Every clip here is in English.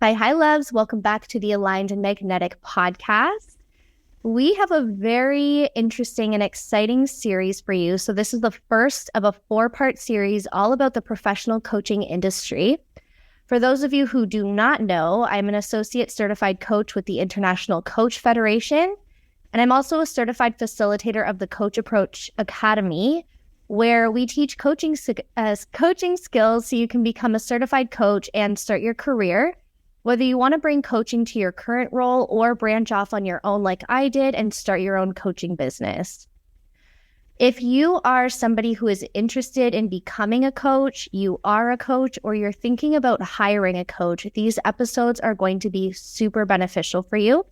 Hi, loves. Welcome back to the Aligned and Magnetic podcast. We have a very interesting and exciting series for you. So, this is the first of a four-part series all about the professional coaching industry. For those of you who do not know, I'm an associate certified coach with the International Coach Federation, and I'm also a certified facilitator of the Coach Approach Academy, where we teach coaching skills so you can become a certified coach and start your career. Whether you want to bring coaching to your current role or branch off on your own like I did and start your own coaching business. If you are somebody who is interested in becoming a coach, you are a coach, or you're thinking about hiring a coach, these episodes are going to be super beneficial for you.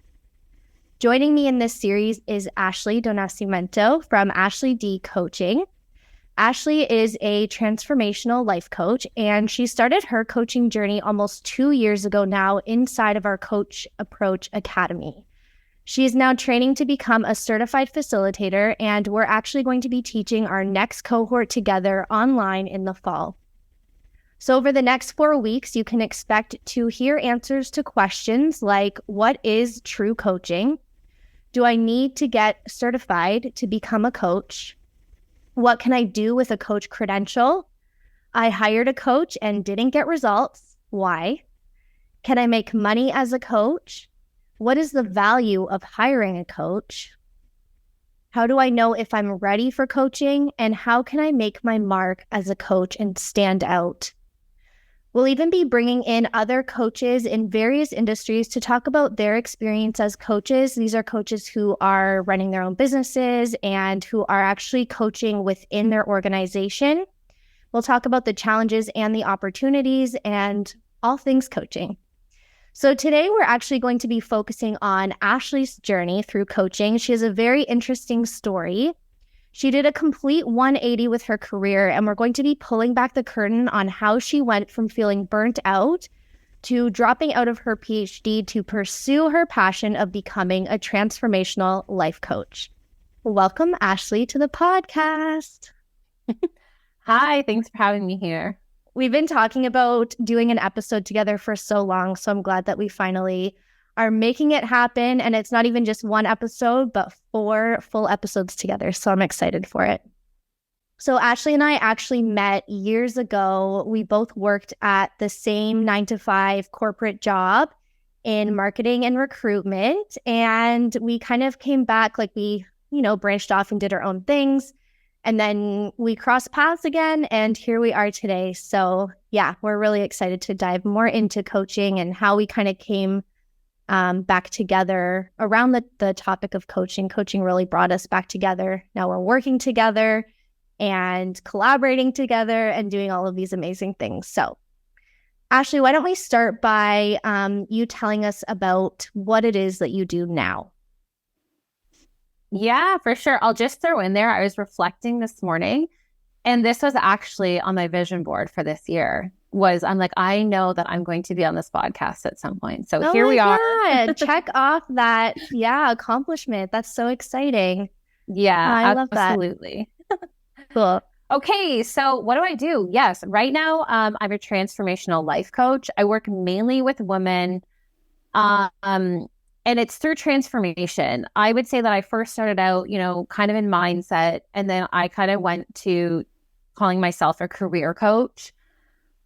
Joining me in this series is Ashley Donacimento from Ashley D Coaching. Ashley is a transformational life coach, and she started her coaching journey almost 2 years ago now inside of our Coach Approach Academy. She is now training to become a certified facilitator, and we're actually going to be teaching our next cohort together online in the fall. So over the next 4 weeks, you can expect to hear answers to questions like, what is true coaching? Do I need to get certified to become a coach? What can I do with a coach credential? I hired a coach and didn't get results. Why? Can I make money as a coach? What is the value of hiring a coach? How do I know if I'm ready for coaching? And how can I make my mark as a coach and stand out? We'll even be bringing in other coaches in various industries to talk about their experience as coaches. These are coaches who are running their own businesses and who are actually coaching within their organization. We'll talk about the challenges and the opportunities and all things coaching. So today we're actually going to be focusing on Ashley's journey through coaching. She has a very interesting story. She did a complete 180 with her career, and we're going to be pulling back the curtain on how she went from feeling burnt out to dropping out of her PhD to pursue her passion of becoming a transformational life coach. Welcome, Ashley, to the podcast. Hi, thanks for having me here. We've been talking about doing an episode together for so long, so I'm glad that we finally are making it happen. And it's not even just one episode, but 4 full episodes together. So I'm excited for it. So Ashley and I actually met years ago. We both worked at the same 9-to-5 corporate job in marketing and recruitment. And we kind of came back, like we, branched off and did our own things. And then we crossed paths again, and here we are today. So yeah, we're really excited to dive more into coaching and how we kind of came back together around the topic of coaching. Coaching really brought us back together. Now we're working together and collaborating together and doing all of these amazing things. So Ashley, why don't we start by you telling us about what it is that you do now? Yeah, for sure. I'll just throw in there, I was reflecting this morning, and this was actually on my vision board for this year. I'm like, I know that I'm going to be on this podcast at some point. So here we are. Check off that, accomplishment. That's so exciting. Yeah, I love that. absolutely. Cool. Okay, so what do I do? Yes, right now I'm a transformational life coach. I work mainly with women, and it's through transformation. I would say that I first started out, kind of in mindset, and then I kind of went to calling myself a career coach.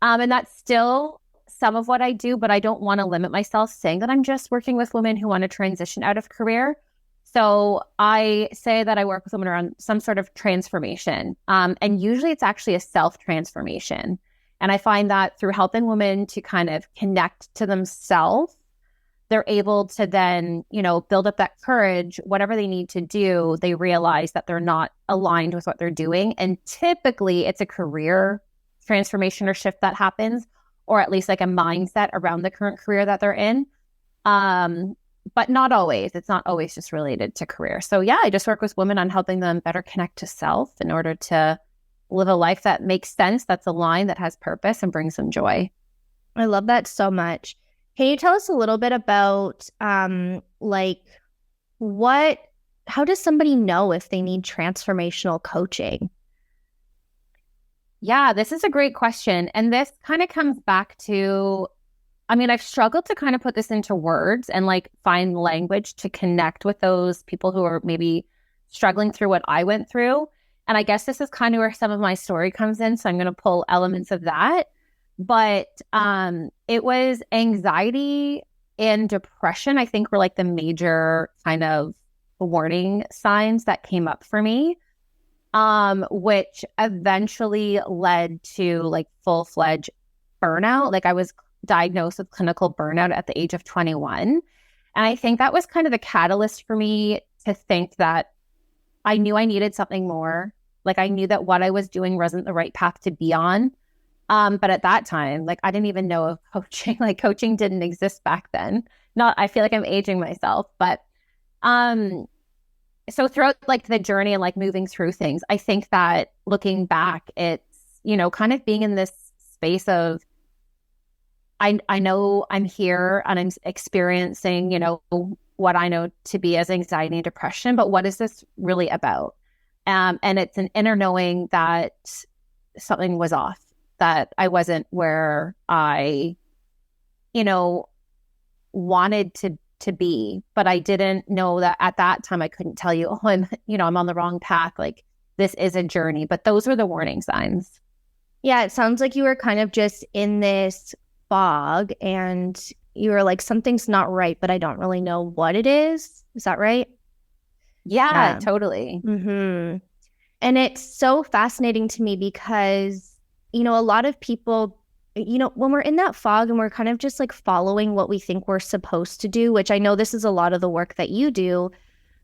And that's still some of what I do, but I don't want to limit myself saying that I'm just working with women who want to transition out of career. So I say that I work with women around some sort of transformation. And usually it's actually a self-transformation. And I find that through helping women to kind of connect to themselves, they're able to then, build up that courage. Whatever they need to do, they realize that they're not aligned with what they're doing. And typically it's a career transformation or shift that happens, or at least like a mindset around the current career that they're in. But not always. It's not always just related to career. So yeah, I just work with women on helping them better connect to self in order to live a life that makes sense, that's aligned, that has purpose, and brings them joy. I love that so much. Can you tell us a little bit about how does somebody know if they need transformational coaching? Yeah, this is a great question. And this kind of comes back to I mean, I've struggled to kind of put this into words and like find language to connect with those people who are maybe struggling through what I went through. And I guess this is kind of where some of my story comes in. So I'm going to pull elements of that. But it was anxiety and depression, I think, were like the major kind of warning signs that came up for me, which eventually led to like full-fledged burnout. Like I was diagnosed with clinical burnout at the age of 21. And I think that was kind of the catalyst for me to think that I knew I needed something more. Like I knew that what I was doing wasn't the right path to be on. But at that time, like I didn't even know of coaching. Like coaching didn't exist back then. Not, I feel like I'm aging myself, but so throughout like the journey and like moving through things, I think that looking back, it's, you know, kind of being in this space of I know I'm here and I'm experiencing, you know, what I know to be as anxiety and depression, but what is this really about? And it's an inner knowing that something was off, that I wasn't where I, you know, wanted to be, but I didn't know that at that time. I couldn't tell you, oh, I'm on the wrong path. Like this is a journey, but those were the warning signs. Yeah, it sounds like you were kind of just in this fog and you were like, something's not right, but I don't really know what it is. Is that right? Yeah, totally. Mm-hmm. And it's so fascinating to me because, you know, a lot of people, you know, when we're in that fog and we're kind of just like following what we think we're supposed to do, which I know this is a lot of the work that you do,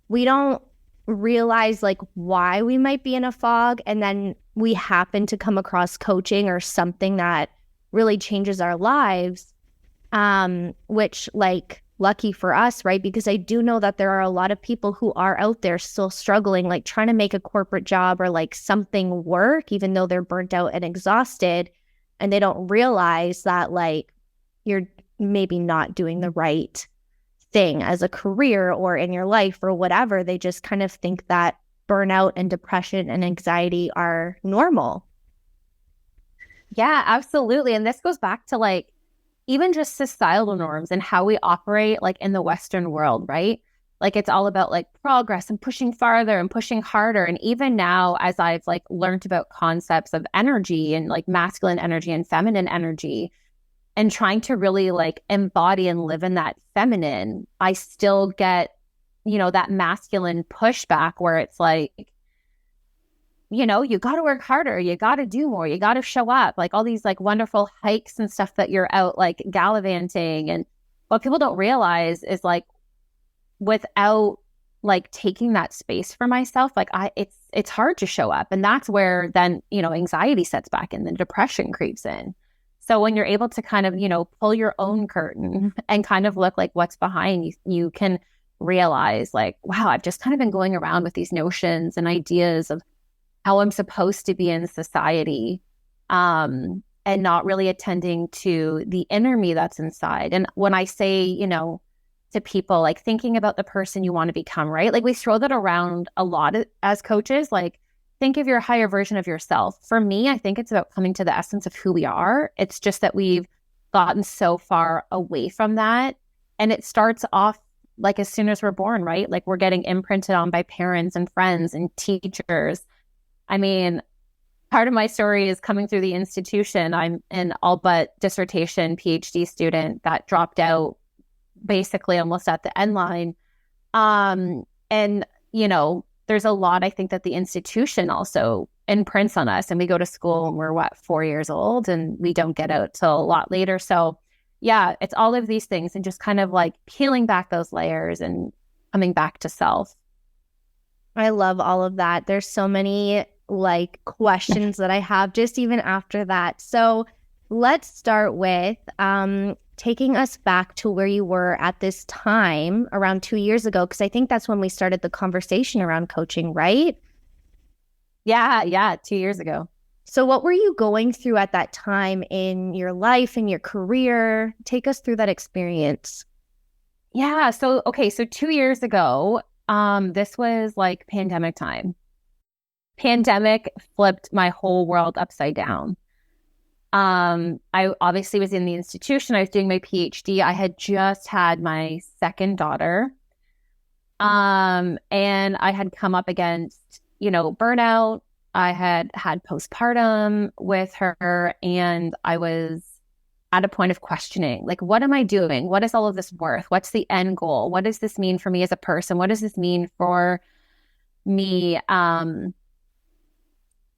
we don't realize like why we might be in a fog. And then we happen to come across coaching or something that really changes our lives, which like lucky for us, right? Because I do know that there are a lot of people who are out there still struggling, like trying to make a corporate job or like something work, even though they're burnt out and exhausted. And they don't realize that like you're maybe not doing the right thing as a career or in your life or whatever. They just kind of think that burnout and depression and anxiety are normal. Yeah, absolutely. And this goes back to like even just societal norms and how we operate like in the Western world, right? Like it's all about like progress and pushing farther and pushing harder. And even now, as I've like learned about concepts of energy and like masculine energy and feminine energy and trying to really like embody and live in that feminine, I still get, you know, that masculine pushback where it's like, you know, you got to work harder, you got to do more, you got to show up, like all these like wonderful hikes and stuff that you're out like gallivanting. And what people don't realize is like without like taking that space for myself, like it's hard to show up. And that's where then, you know, anxiety sets back in, then depression creeps in. So when you're able to kind of, you know, pull your own curtain and kind of look like what's behind you, you can realize like, wow, I've just kind of been going around with these notions and ideas of how I'm supposed to be in society, and not really attending to the inner me that's inside. And when I say, you know, to people, like thinking about the person you want to become, right? Like we throw that around a lot as coaches, like think of your higher version of yourself. For me, I think it's about coming to the essence of who we are. It's just that we've gotten so far away from that. And it starts off like as soon as we're born, right? Like we're getting imprinted on by parents and friends and teachers. I mean, part of my story is coming through the institution. I'm an all but dissertation PhD student that dropped out basically almost at the end line. And, you know, there's a lot, I think, that the institution also imprints on us. And we go to school and we're 4 years old and we don't get out till a lot later. So yeah, it's all of these things and just kind of like peeling back those layers and coming back to self. I love all of that. There's so many like questions that I have just even after that. So let's start with taking us back to where you were at this time around 2 years ago, because I think that's when we started the conversation around coaching, right? Yeah, 2 years ago. So what were you going through at that time in your life and your career? Take us through that experience. Yeah, so 2 years ago, this was like pandemic time. Pandemic flipped my whole world upside down. I obviously was in the institution. I was doing my PhD. I had just had my second daughter. And I had come up against, burnout. I had had postpartum with her, and I was at a point of questioning, like, what am I doing? What is all of this worth? What's the end goal? What does this mean for me as a person? What does this mean for me, and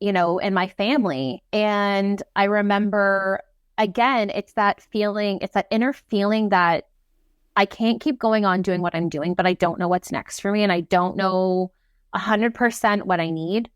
my family? And I remember, again, it's that feeling, it's that inner feeling that I can't keep going on doing what I'm doing, but I don't know what's next for me. And I don't know 100% what I need.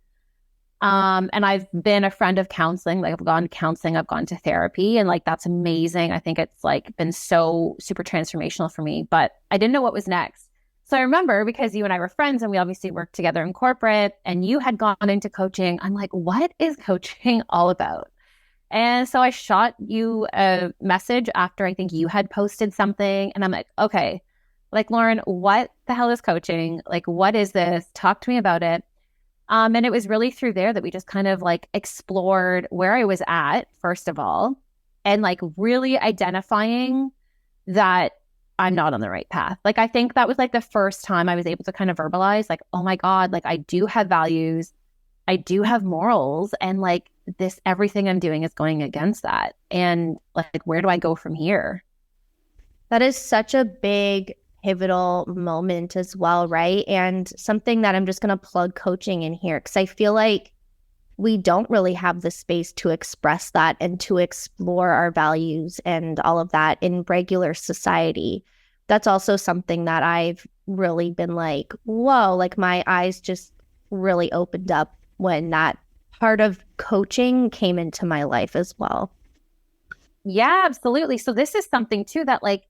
And I've been a friend of counseling. Like, I've gone to counseling, I've gone to therapy, and like, that's amazing. I think it's like been so super transformational for me, but I didn't know what was next. So I remember, because you and I were friends and we obviously worked together in corporate, and you had gone into coaching. I'm like, what is coaching all about? And so I shot you a message after I think you had posted something. And I'm like, okay, like, Lauren, what the hell is coaching? Like, what is this? Talk to me about it. And it was really through there that we just kind of like explored where I was at, first of all, and like really identifying that I'm not on the right path. Like, I think that was like the first time I was able to kind of verbalize, like, oh my God, like, I do have values, I do have morals, and like, this, everything I'm doing is going against that. And like, where do I go from here? That is such a big pivotal moment as well, right? And something that I'm just going to plug coaching in here, because I feel like we don't really have the space to express that and to explore our values and all of that in regular society. That's also something that I've really been like, whoa, like my eyes just really opened up when that part of coaching came into my life as well. Yeah, absolutely. So this is something too that like,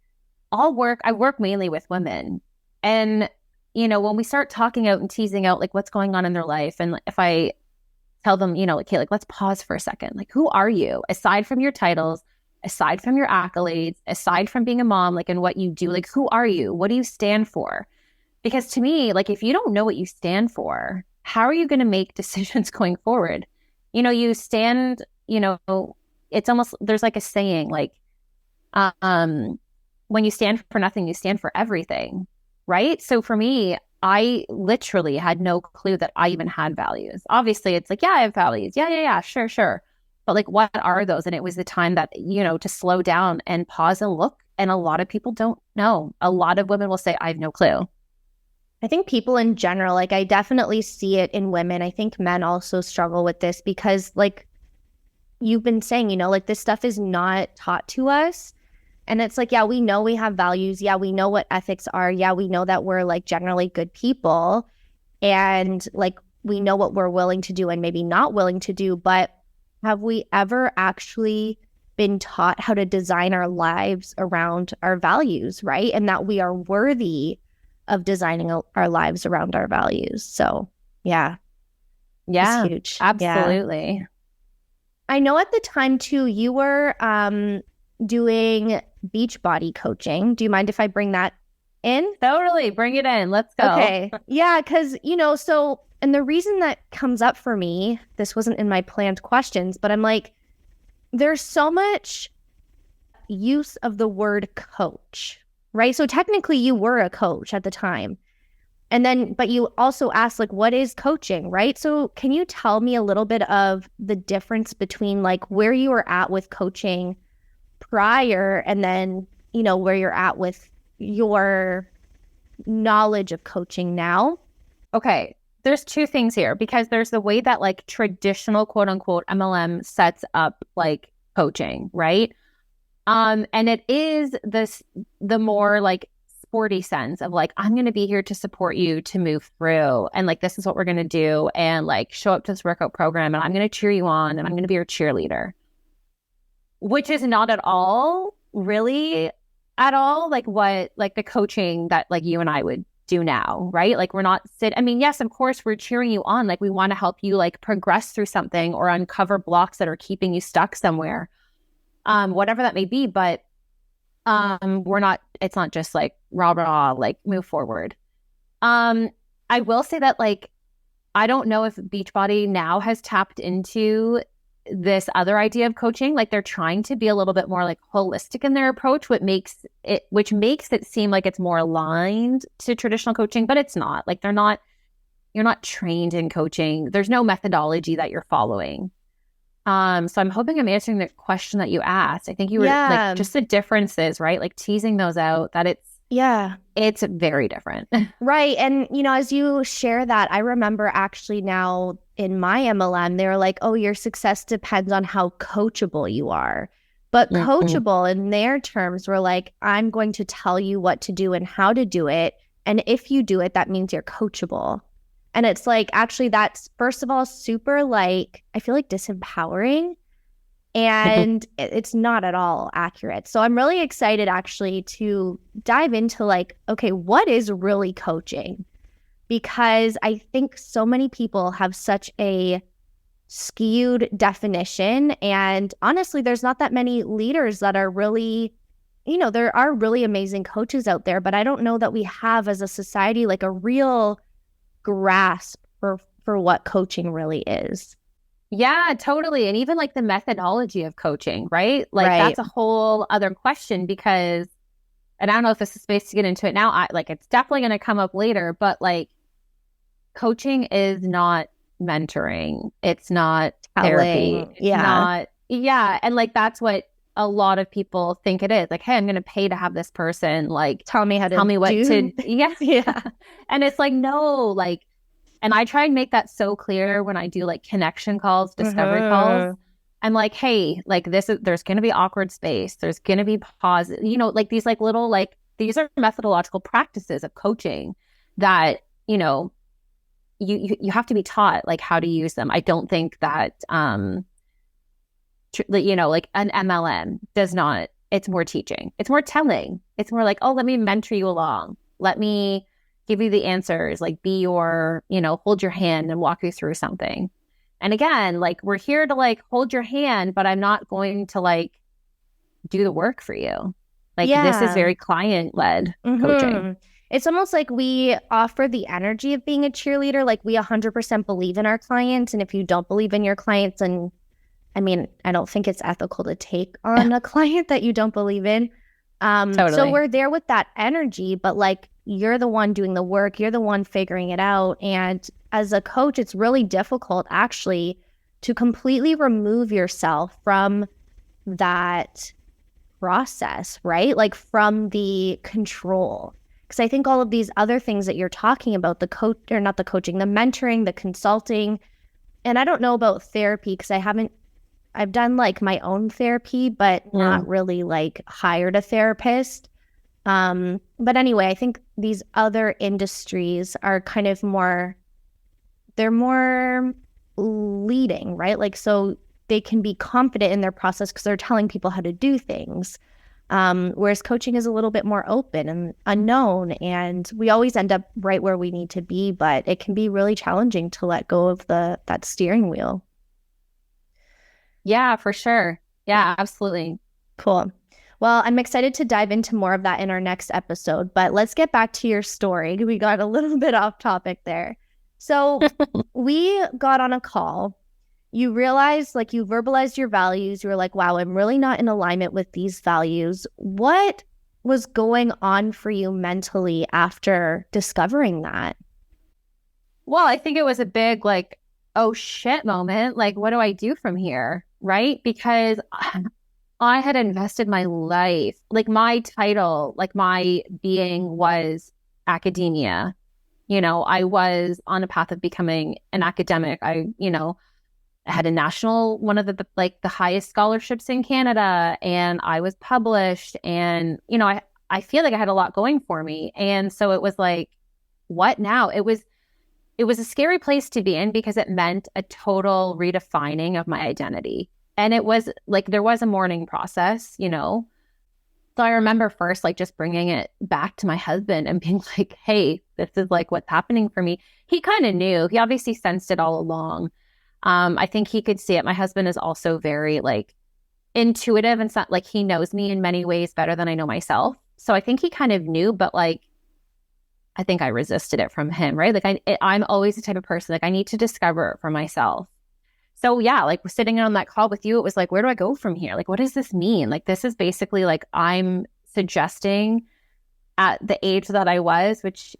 I work mainly with women. And, when we start talking out and teasing out like what's going on in their life, and if I tell them, like, hey, like, let's pause for a second. Like, who are you? Aside from your titles, aside from your accolades, aside from being a mom, like, and what you do, like, who are you? What do you stand for? Because to me, like, if you don't know what you stand for, how are you going to make decisions going forward? You stand, it's almost, there's like a saying, like, when you stand for nothing, you stand for everything. Right. So for me, I literally had no clue that I even had values. Obviously, it's like, yeah, I have values. Yeah, sure, sure. But like, what are those? And it was the time that, to slow down and pause and look. And a lot of people don't know. A lot of women will say, I have no clue. I think people in general, like, I definitely see it in women. I think men also struggle with this because, like you've been saying, like, this stuff is not taught to us. And it's like, yeah, we know we have values. Yeah, we know what ethics are. Yeah, we know that we're like generally good people. And like, we know what we're willing to do and maybe not willing to do. But have we ever actually been taught how to design our lives around our values, right? And that we are worthy of designing our lives around our values. So, yeah. Yeah, it's huge. absolutely. Yeah. I know at the time too, you were doing Beachbody coaching. Do you mind if I bring that in? Totally. Bring it in. Let's go. Okay. Yeah, because, so, and the reason that comes up for me, this wasn't in my planned questions, but I'm like, there's so much use of the word coach, right? So technically you were a coach at the time. And then, but you also asked, like, what is coaching, right? So can you tell me a little bit of the difference between like where you were at with coaching prior and then, where you're at with your knowledge of coaching now? Okay. There's two things here, because there's the way that like traditional quote unquote MLM sets up like coaching, right? And it is the more like sporty sense of like, I'm going to be here to support you to move through. And like, this is what we're going to do. And like, show up to this workout program, and I'm going to cheer you on, and I'm going to be your cheerleader, which is not at all really at all like what, like the coaching that like you and I would do now, right? Like, we're not I mean, yes, of course we're cheering you on. Like, we want to help you like progress through something or uncover blocks that are keeping you stuck somewhere. Whatever that may be, but it's not just like rah, like move forward. I will say that like, I don't know if Beachbody now has tapped into this other idea of coaching. Like they're trying to be a little bit more like holistic in their approach, which makes it seem like it's more aligned to traditional coaching, but it's not. Like you're not trained in coaching. There's no methodology that you're following. So I'm hoping I'm answering the question that you asked. I think you were like just the differences, right? Like teasing those out, that it's very different. Right. And, as you share that, I remember actually now in my MLM, they were like, oh, your success depends on how coachable you are. But coachable in their terms were like, I'm going to tell you what to do and how to do it. And if you do it, that means you're coachable. And it's like, actually, that's, first of all, super like, I feel like disempowering. And it's not at all accurate. So I'm really excited actually to dive into like, okay, what is really coaching? Because I think so many people have such a skewed definition. And honestly, there's not that many leaders that are really, there are really amazing coaches out there, but I don't know that we have as a society like a real grasp for what coaching really is. Yeah, totally. And even like the methodology of coaching, right? Like that's a whole other question because, and I don't know if this is space to get into it now. It's definitely going to come up later, but like coaching is not mentoring. It's not therapy. It's not, and like, that's what a lot of people think it is. Like, hey, I'm going to pay to have this person like tell me what do. To yeah. And it's like, no, like, and I try and make that so clear when I do like connection calls, discovery calls. I'm like, hey, like there's going to be awkward space. There's going to be pause, like these like little, like these are methodological practices of coaching that, you have to be taught like how to use them. I don't think that, like an MLM does not, it's more teaching. It's more telling. It's more like, oh, let me mentor you along. Let me give you the answers, like be your, hold your hand and walk you through something. And again, like we're here to like hold your hand, but I'm not going to like do the work for you. Like this is very client-led coaching. It's almost like we offer the energy of being a cheerleader. Like we 100% believe in our clients. And if you don't believe in your clients, and I mean, I don't think it's ethical to take on a client that you don't believe in. Totally. So we're there with that energy, but like, you're the one doing the work. You're the one figuring it out. And as a coach, it's really difficult actually to completely remove yourself from that process, right? Like from the control. Because I think all of these other things that you're talking about, the mentoring, the consulting, and I don't know about therapy because I've done like my own therapy, but not really like hired a therapist. But anyway, I think these other industries are kind of they're more leading, right? Like, so they can be confident in their process because they're telling people how to do things. Whereas coaching is a little bit more open and unknown, and we always end up right where we need to be, but it can be really challenging to let go of that steering wheel. Yeah, for sure. Yeah, absolutely. Cool. Well, I'm excited to dive into more of that in our next episode, but let's get back to your story. We got a little bit off topic there. So we got on a call. You realized, like you verbalized your values. You were like, wow, I'm really not in alignment with these values. What was going on for you mentally after discovering that? Well, I think it was a big like, oh shit moment. Like, what do I do from here? Right? Because I had invested my life, like my title, like my being was academia. I was on a path of becoming an academic. I had a national, one of the highest scholarships in Canada, and I was published, and, I feel like I had a lot going for me. And so it was like, what now? It was a scary place to be in because it meant a total redefining of my identity. And it was like, there was a mourning process, So I remember first, like just bringing it back to my husband and being like, hey, this is like what's happening for me. He kind of knew. He obviously sensed it all along. I think he could see it. My husband is also very like intuitive, and not like he knows me in many ways better than I know myself. So I think he kind of knew, but like, I think I resisted it from him, right? Like I'm always the type of person, like I need to discover it for myself. So yeah, like sitting on that call with you, it was like, where do I go from here? Like, what does this mean? Like, this is basically like I'm suggesting at the age that I was, which,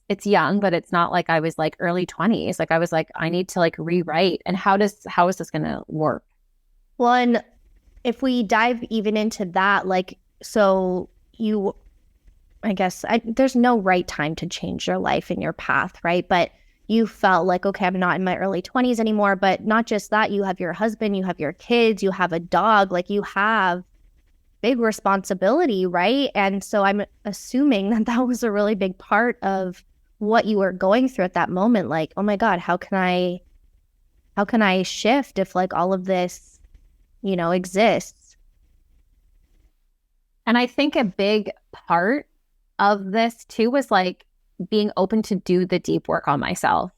it's young, but it's not like I was like early 20s. Like I was like, I need to like rewrite. And how is this going to work? Well, and if we dive even into that, like, so you, I guess there's no right time to change your life and your path, right? But you felt like, okay, I'm not in my early 20s anymore. But not just that, you have your husband, you have your kids, you have a dog, like you have big responsibility, right? And so I'm assuming that that was a really big part of what you were going through at that moment. Like, oh my God, how can I shift if like all of this, exists? And I think a big part of this too was like being open to do the deep work on myself,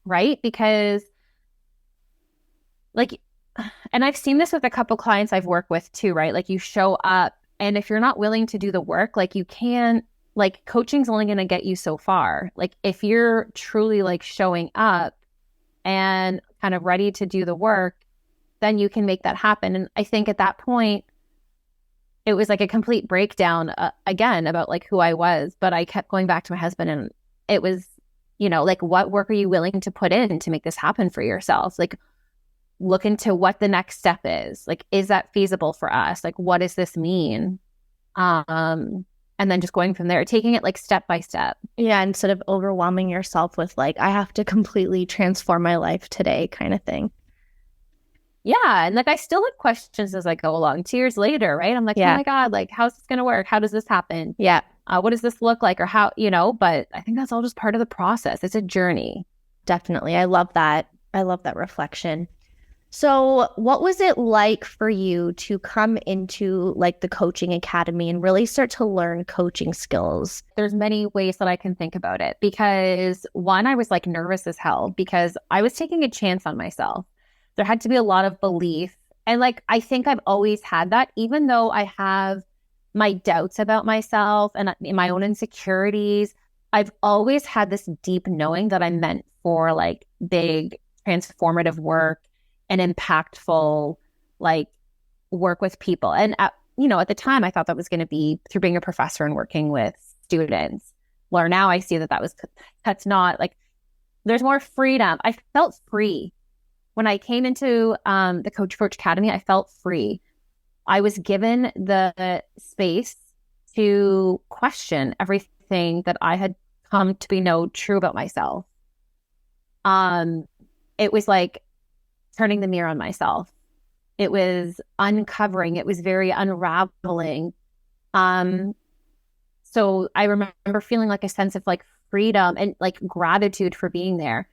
right? Because like, and I've seen this with a couple clients I've worked with too, right? Like you show up and if you're not willing to do the work, like you can't, like coaching's only going to get you so far. Like if you're truly like showing up and kind of ready to do the work, then you can make that happen. And I think at that point, it was like a complete breakdown again about like who I was, but I kept going back to my husband and it was, like what work are you willing to put in to make this happen for yourself? Like look into what the next step is. Like, is that feasible for us? Like, what does this mean? And then just going from there, taking it like step by step. Yeah, instead of overwhelming yourself with like, I have to completely transform my life today kind of thing. Yeah. And like, I still have questions as I go along 2 years later, right? I'm like, oh my God, like, how's this going to work? How does this happen? Yeah. What does this look like? Or how, but I think that's all just part of the process. It's a journey. Definitely. I love that. I love that reflection. So what was it like for you to come into like the coaching academy and really start to learn coaching skills? There's many ways that I can think about it because one, I was like nervous as hell because I was taking a chance on myself. There had to be a lot of belief. And like, I think I've always had that, even though I have my doubts about myself and my own insecurities, I've always had this deep knowing that I'm meant for like big transformative work and impactful like work with people. And at the time I thought that was going to be through being a professor and working with students. Where now I see that's not like, there's more freedom. I felt free. When I came into the Coach Academy, I felt free. I was given the space to question everything that I had come to know true about myself. It was like turning the mirror on myself. It was uncovering. It was very unraveling. So I remember feeling like a sense of like freedom and like gratitude for being there.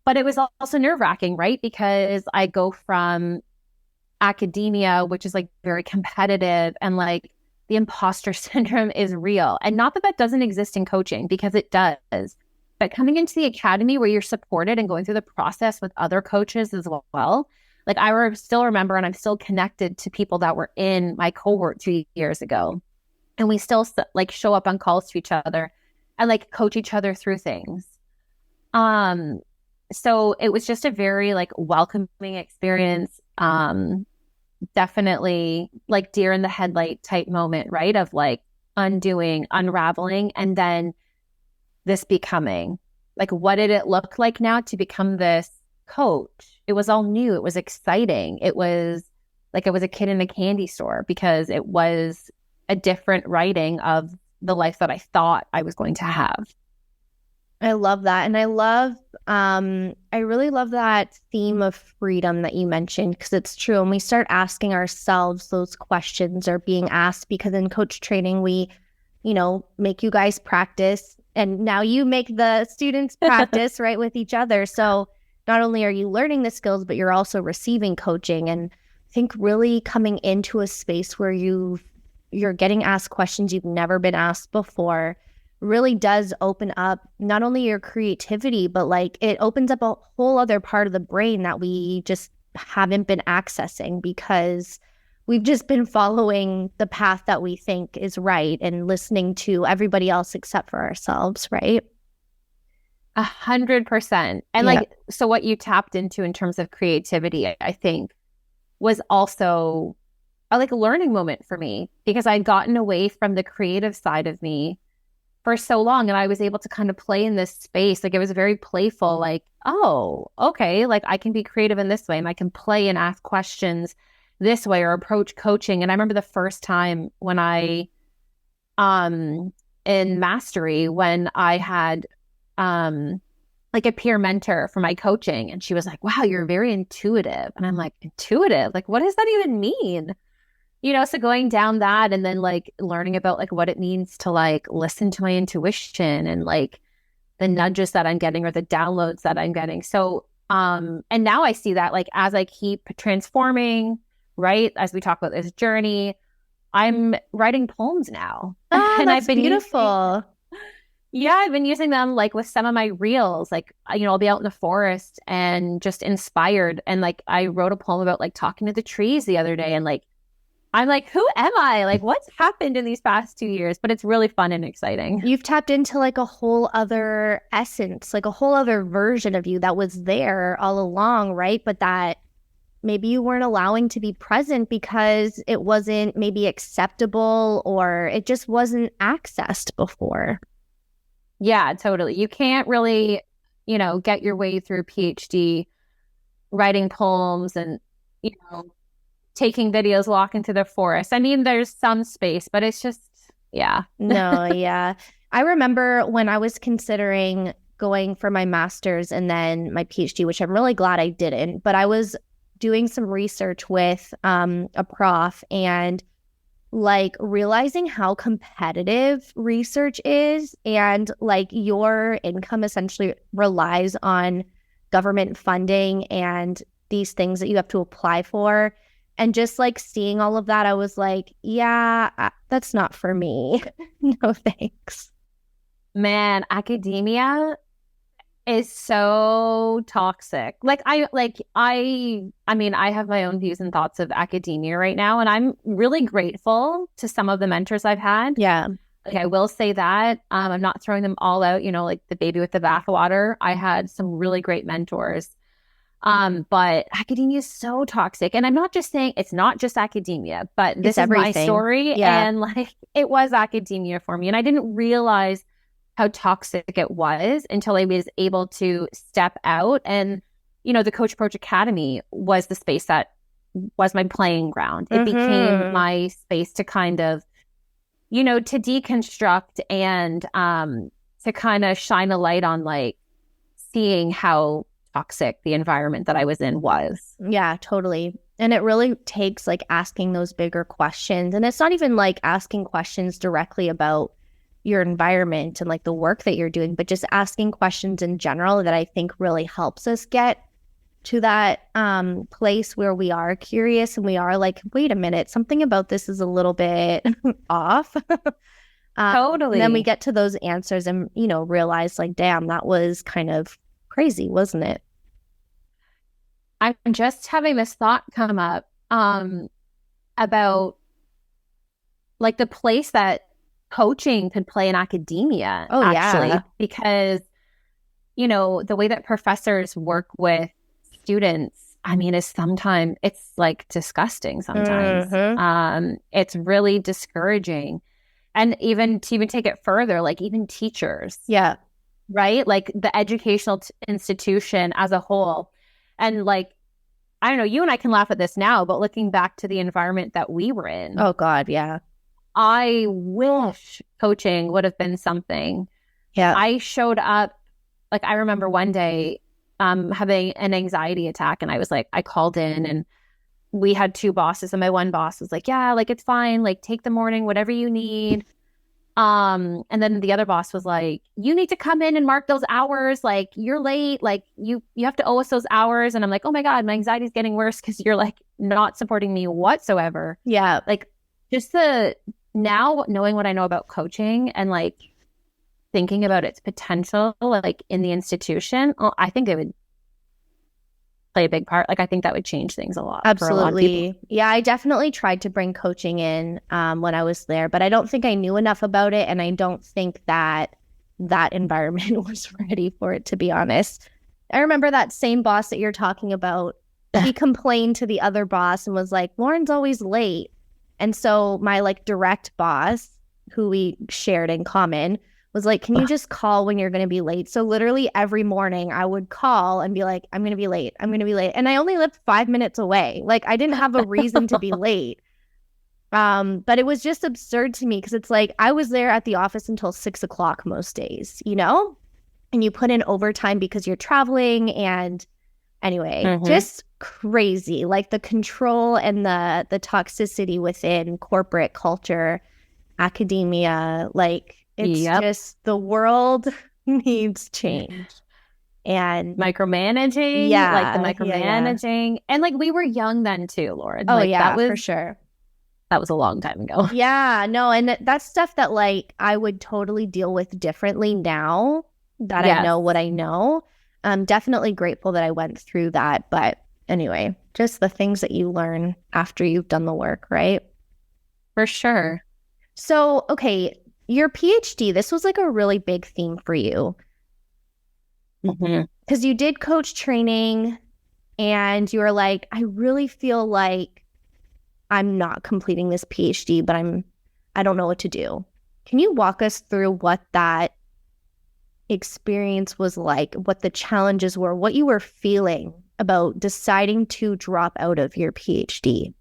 But it was also nerve-wracking, right? Because I go from academia, which is like very competitive, and like the imposter syndrome is real. And not that doesn't exist in coaching, because it does. But coming into the academy where you're supported and going through the process with other coaches as well, like I still remember and I'm still connected to people that were in my cohort 2 years ago. And we still like show up on calls to each other and like coach each other through things. So it was just a very like welcoming experience. Definitely like deer in the headlight type moment, right? Of like undoing, unraveling, and then this becoming. Like, what did it look like now to become this coach? It was all new. It was exciting. It was like I was a kid in a candy store because it was a different writing of the life that I thought I was going to have. I love that. And I really love that theme of freedom that you mentioned, because it's true. When we start asking ourselves those questions or being asked, because in coach training, we, make you guys practice, and now you make the students practice, right, with each other. So not only are you learning the skills, but you're also receiving coaching. And I think really coming into a space where you're getting asked questions you've never been asked before really does open up not only your creativity, but like it opens up a whole other part of the brain that we just haven't been accessing because we've just been following the path that we think is right and listening to everybody else except for ourselves, right? 100%. And Yeah. like, so what you tapped into in terms of creativity, I think was also a like learning moment for me because I'd gotten away from the creative side of me for so long and I was able to kind of play in this space. Like it was very playful, like, oh, okay, like I can be creative in this way and I can play and ask questions this way or approach coaching. And I remember the first time when I in mastery when I had like a peer mentor for my coaching and she was like, wow, you're very intuitive. And I'm like, intuitive? Like what does that even mean? So going down that and then like learning about like what it means to like listen to my intuition and like the nudges that I'm getting or the downloads that I'm getting. So and now I see that like as I keep transforming, right? As we talk about this journey, I'm writing poems now. Oh, And that's beautiful. I've been using them like with some of my reels. Like, I'll be out in the forest and just inspired. And like I wrote a poem about like talking to the trees the other day and like I'm like, who am I? Like, what's happened in these past 2 years? But it's really fun and exciting. You've tapped into like a whole other essence, like a whole other version of you that was there all along, right? But that maybe you weren't allowing to be present because it wasn't maybe acceptable or it just wasn't accessed before. Yeah, totally. You can't really, get your way through PhD writing poems and, taking videos, walking through the forest. I mean, there's some space, but it's just, yeah. No, yeah. I remember when I was considering going for my master's and then my PhD, which I'm really glad I didn't, but I was doing some research with a prof and like realizing how competitive research is and like your income essentially relies on government funding and these things that you have to apply for. And just like seeing all of that, I was like, yeah, that's not for me. No, thanks. Man, academia is so toxic. I mean, I have my own views and thoughts of academia right now, and I'm really grateful to some of the mentors I've had. Yeah. Like I will say that I'm not throwing them all out, like the baby with the bathwater. I had some really great mentors. But academia is so toxic. And I'm not just saying it's not just academia, but this is my story. Yeah. And like it was academia for me. And I didn't realize how toxic it was until I was able to step out. And, the Coach Approach Academy was the space that was my playing ground. It became my space to kind of, to deconstruct and to kind of shine a light on like seeing how toxic the environment that I was in was. Yeah, totally. And it really takes like asking those bigger questions. And it's not even like asking questions directly about your environment and like the work that you're doing, but just asking questions in general that I think really helps us get to that place where we are curious and we are like, wait a minute, something about this is a little bit off. Totally. And then we get to those answers and, realize like, damn, that was kind of crazy, wasn't it? I'm just having this thought come up about like the place that coaching could play in academia. Oh, actually, yeah. Because, the way that professors work with students, I mean, sometimes it's like disgusting sometimes. It's really discouraging. And even to take it further, like even teachers. Yeah. Right? Like the educational institution as a whole. And like, I don't know, you and I can laugh at this now, but looking back to the environment that we were in. Oh, God, yeah. I wish coaching would have been something. Yeah. I showed up, like I remember one day having an anxiety attack and I called in and we had two bosses and my one boss was like, yeah, like it's fine. Like take the morning, whatever you need. And then the other boss was like, you need to come in and mark those hours. Like you're late. Like you have to owe us those hours. And I'm like, oh my God, my anxiety is getting worse because you're like not supporting me whatsoever. Yeah. Like just now knowing what I know about coaching and like thinking about its potential, like in the institution, I think it would play a big part. Like I think that would change things a lot. Absolutely. For a lot of people. Yeah, I definitely tried to bring coaching in when I was there, but I don't think I knew enough about it. And I don't think that that environment was ready for it, to be honest. I remember that same boss that you're talking about. He complained to the other boss and was like, Lauren's always late. And so my like direct boss, who we shared in common, was like, can you just call when you're going to be late? So literally every morning I would call and be like, I'm going to be late. I'm going to be late. And I only lived 5 minutes away. Like I didn't have a reason to be late. But it was just absurd to me because it's like I was there at the office until 6 o'clock most days, you know? And you put in overtime because you're traveling. And anyway, just crazy. Like the control and the toxicity within corporate culture, academia, like it's just the world needs change. And micromanaging, like the micromanaging. And like we were young then too, Lauren. Oh like, yeah, that was, for sure. That was a long time ago. Yeah, no, and that's stuff that like I would totally deal with differently now that I know what I know. I'm definitely grateful that I went through that. But anyway, just the things that you learn after you've done the work, right? For sure. So, okay, your PhD, this was like a really big theme for you. Because you did coach training and you were like, I really feel like I'm not completing this PhD, but I don't know what to do. Can you walk us through what that experience was like, what the challenges were, what you were feeling about deciding to drop out of your PhD?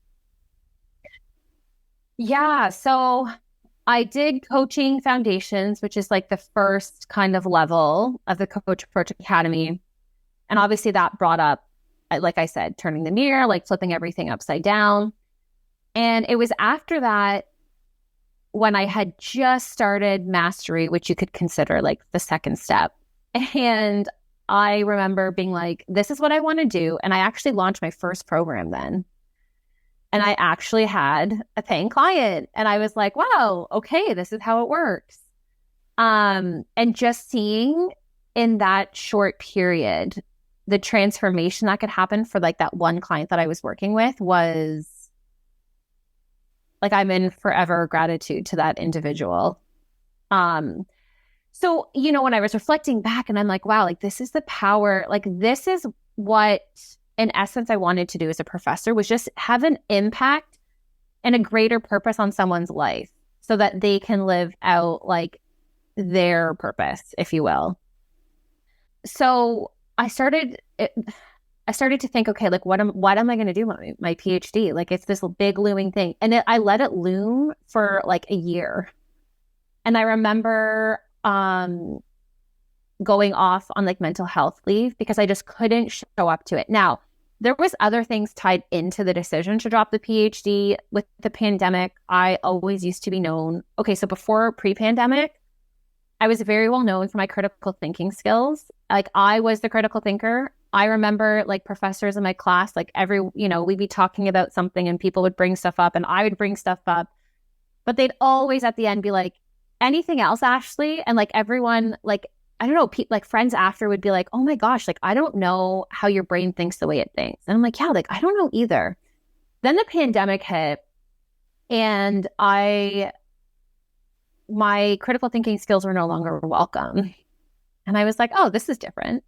Yeah, so I did coaching foundations, which is like the first kind of level of the Coach Approach Academy. And obviously that brought up, like I said, turning the mirror, like flipping everything upside down. And it was after that when I had just started mastery, which you could consider like the second step. And I remember being like, this is what I want to do. And I actually launched my first program then. And I actually had a paying client. And I was like, wow, okay, this is how it works. And just seeing in that short period, the transformation that could happen for like that one client that I was working with was like, I'm in forever gratitude to that individual. So, you know, when I was reflecting back and I'm like, wow, like this is the power, like this is what in essence I wanted to do as a professor, was just have an impact and a greater purpose on someone's life so that they can live out like their purpose, if you will. So I started to think, okay, like what am I going to do with my PhD? Like it's this big looming thing. And I let it loom for like a year. And I remember going off on like mental health leave because I just couldn't show up to it. Now, there was other things tied into the decision to drop the PhD. With the pandemic, I always used to be known. Okay, so before pre-pandemic, I was very well known for my critical thinking skills. Like I was the critical thinker. I remember like professors in my class, like we'd be talking about something and people would bring stuff up and I would bring stuff up, but they'd always at the end be like, anything else, Ashley? And like everyone, like, I don't know, like friends after would be like, oh my gosh, like, I don't know how your brain thinks the way it thinks. And I'm like, yeah, like, I don't know either. Then the pandemic hit and my critical thinking skills were no longer welcome. And I was like, oh, this is different.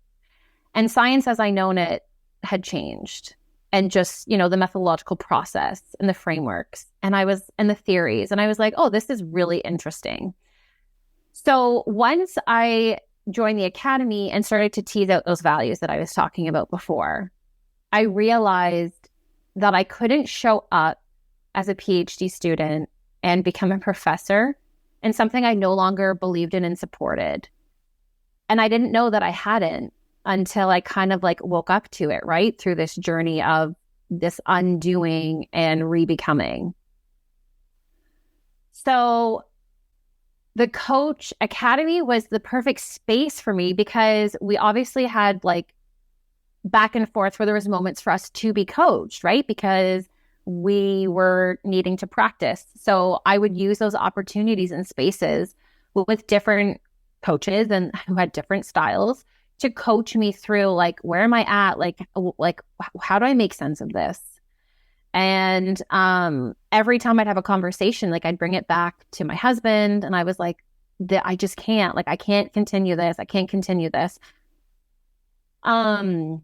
And science as I known it had changed. And just, you know, the methodological process and the frameworks and the theories. And I was like, oh, this is really interesting. So once I joined the academy and started to tease out those values that I was talking about before, I realized that I couldn't show up as a PhD student and become a professor in something I no longer believed in and supported. And I didn't know that I hadn't until I kind of like woke up to it, right? Through this journey of this undoing and rebecoming. So the Coach Academy was the perfect space for me because we obviously had like back and forth where there was moments for us to be coached, right? Because we were needing to practice. So I would use those opportunities and spaces with different coaches and who had different styles to coach me through like, where am I at? Like how do I make sense of this? And every time I'd have a conversation, like I'd bring it back to my husband and I was like, I just can't, like, I can't continue this. I can't continue this. And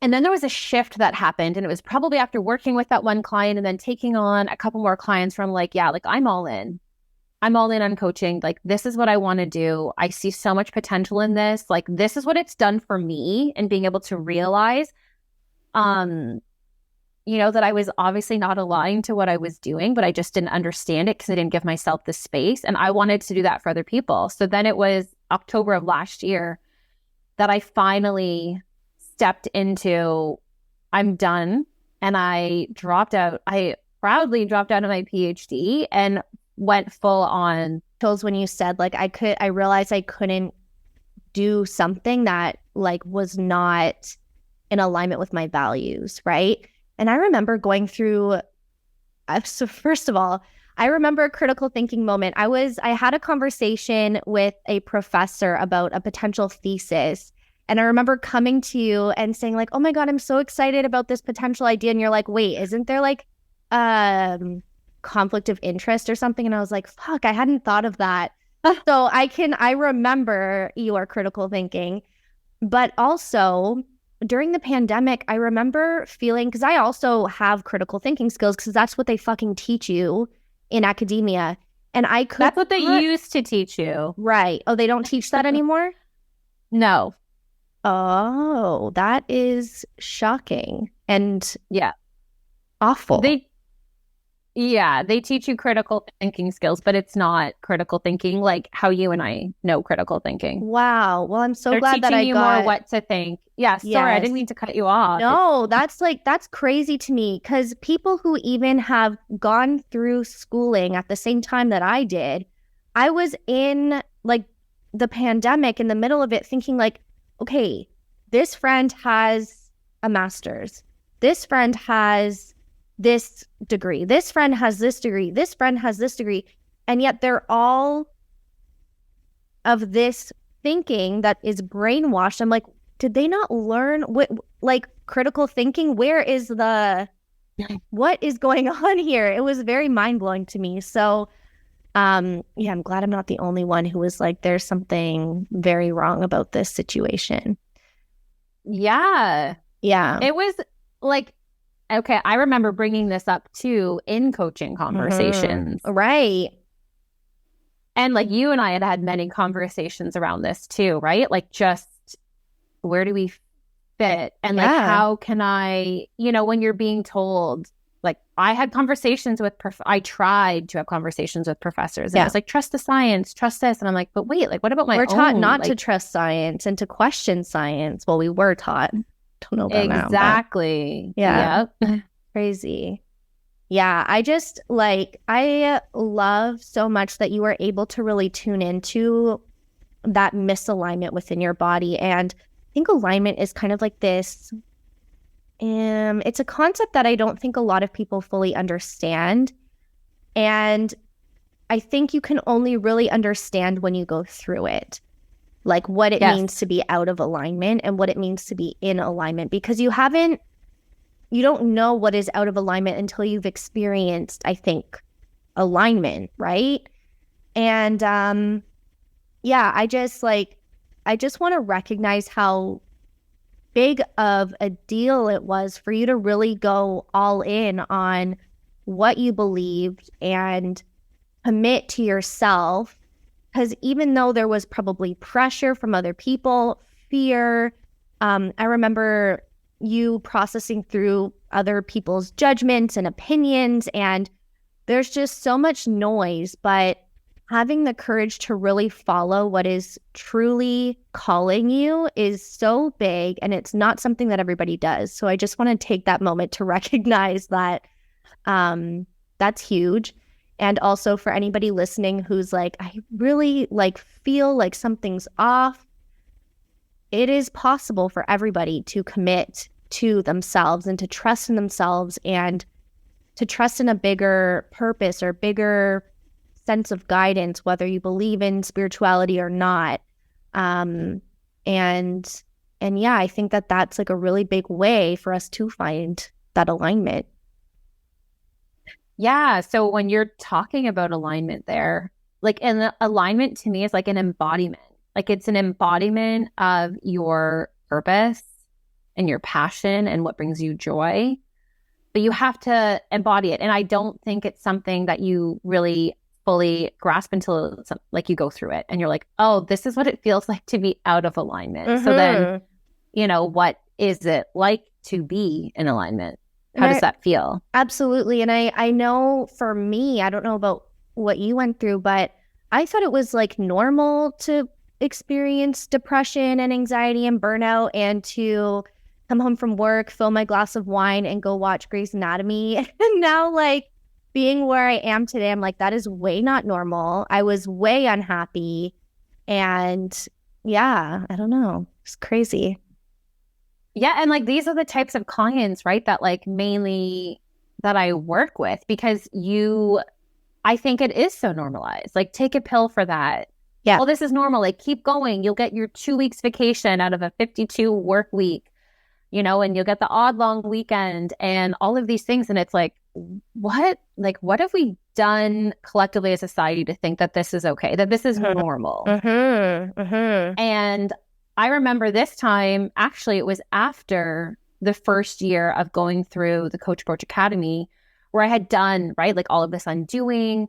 then there was a shift that happened, and it was probably after working with that one client and then taking on a couple more clients from like, yeah, like I'm all in. I'm all in on coaching. Like, this is what I want to do. I see so much potential in this. Like, this is what it's done for me, and being able to realize, that I was obviously not aligned to what I was doing, but I just didn't understand it because I didn't give myself the space. And I wanted to do that for other people. So then it was October of last year that I finally stepped into, I'm done. And I dropped out. I proudly dropped out of my PhD and went full on. When you said like I realized I couldn't do something that like was not in alignment with my values, right? And I remember going through, so first of all, I remember a critical thinking moment. I had a conversation with a professor about a potential thesis. And I remember coming to you and saying like, oh my God, I'm so excited about this potential idea. And you're like, wait, isn't there like conflict of interest or something? And I was like, fuck, I hadn't thought of that. So I remember your critical thinking, but also during the pandemic, I remember feeling, because I also have critical thinking skills because that's what they fucking teach you in academia. And That's what they used to teach you. Right. Oh, they don't teach that anymore? No. Oh, that is shocking and awful. They teach you critical thinking skills, but it's not critical thinking like how you and I know critical thinking. Wow. Well, I'm so They're glad that I teaching you more what to think. Yeah, sorry, Yes. I didn't mean to cut you off. No, that's crazy to me, because people who even have gone through schooling at the same time that I did, I was in like the pandemic in the middle of it thinking like, okay, this friend has a master's. This friend has this degree. This friend has this degree. This friend has this degree. And yet they're all of this thinking that is brainwashed. I'm like, did they not learn what, like, critical thinking? What is going on here? It was very mind-blowing to me. So, I'm glad I'm not the only one who was like, there's something very wrong about this situation. Yeah. Yeah. It was like, okay, I remember bringing this up too in coaching conversations. Mm-hmm. Right. And like you and I had many conversations around this too, right? Like, just where do we fit? And like, how can I, when you're being told, like, I had conversations with, I tried to have conversations with professors. And I was like, trust the science, trust this. And I'm like, but wait, like, what about my own? We're taught not to trust science and to question science. Well, we were taught. Don't know about now. Exactly. Yeah. Yep. Crazy. Yeah. I love so much that you were able to really tune into that misalignment within your body. And I think alignment is kind of like this. It's a concept that I don't think a lot of people fully understand. And I think you can only really understand when you go through it, like what it means to be out of alignment and what it means to be in alignment, because you don't know what is out of alignment until you've experienced, I think, alignment, right? And I just want to recognize how big of a deal it was for you to really go all in on what you believed and commit to yourself. Because even though there was probably pressure from other people, fear, I remember you processing through other people's judgments and opinions, and there's just so much noise, but having the courage to really follow what is truly calling you is so big, and it's not something that everybody does. So I just want to take that moment to recognize that that's huge. And also for anybody listening who's like, I really feel like something's off, it is possible for everybody to commit to themselves and to trust in themselves and to trust in a bigger purpose or bigger sense of guidance, whether you believe in spirituality or not. I think that that's like a really big way for us to find that alignment. Yeah. So when you're talking about alignment there, an alignment to me is like an embodiment. Like it's an embodiment of your purpose and your passion and what brings you joy. But you have to embody it. And I don't think it's something that you really fully grasp until like you go through it and you're like, oh, this is what it feels like to be out of alignment. So then, what is it like to be in alignment? How does that feel? Absolutely. And I know for me, I don't know about what you went through, but I thought it was like normal to experience depression and anxiety and burnout and to come home from work, fill my glass of wine and go watch Grey's Anatomy. And now like being where I am today, I'm like, that is way not normal. I was way unhappy. And yeah, I don't know. It's crazy. Yeah. And like, these are the types of clients, right? That like mainly that I work with because I think it is so normalized. Like take a pill for that. Yeah. Well, this is normal. Like keep going. You'll get your 2 weeks vacation out of a 52 work week, and you'll get the odd long weekend and all of these things. And it's like, what have we done collectively as a society to think that this is okay, that this is normal? And I remember this time, actually, it was after the first year of going through the Coach Approach Academy where I had done, right, like all of this undoing,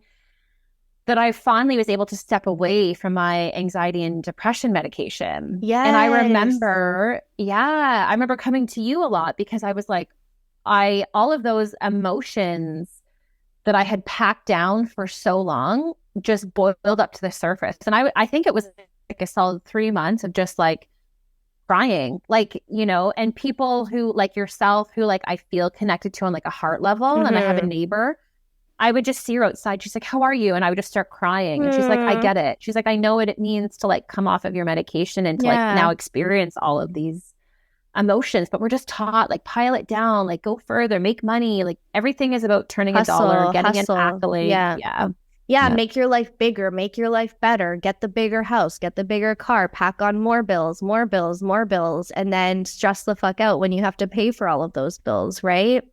that I finally was able to step away from my anxiety and depression medication. Yeah. And I remember coming to you a lot because I was like, all of those emotions that I had packed down for so long just boiled up to the surface. And I think it was like a solid 3 months of just like crying, like, and people who like yourself, who like I feel connected to on like a heart level. And I have a neighbor, I would just see her outside. She's like, how are you? And I would just start crying. And she's like, I get it. She's like, I know what it means to like come off of your medication and to like now experience all of these emotions, but we're just taught like pile it down, like go further, make money. Like everything is about turning a dollar, getting an accolade. Yeah. Make your life bigger, make your life better, get the bigger house, get the bigger car, pack on more bills, and then stress the fuck out when you have to pay for all of those bills, right?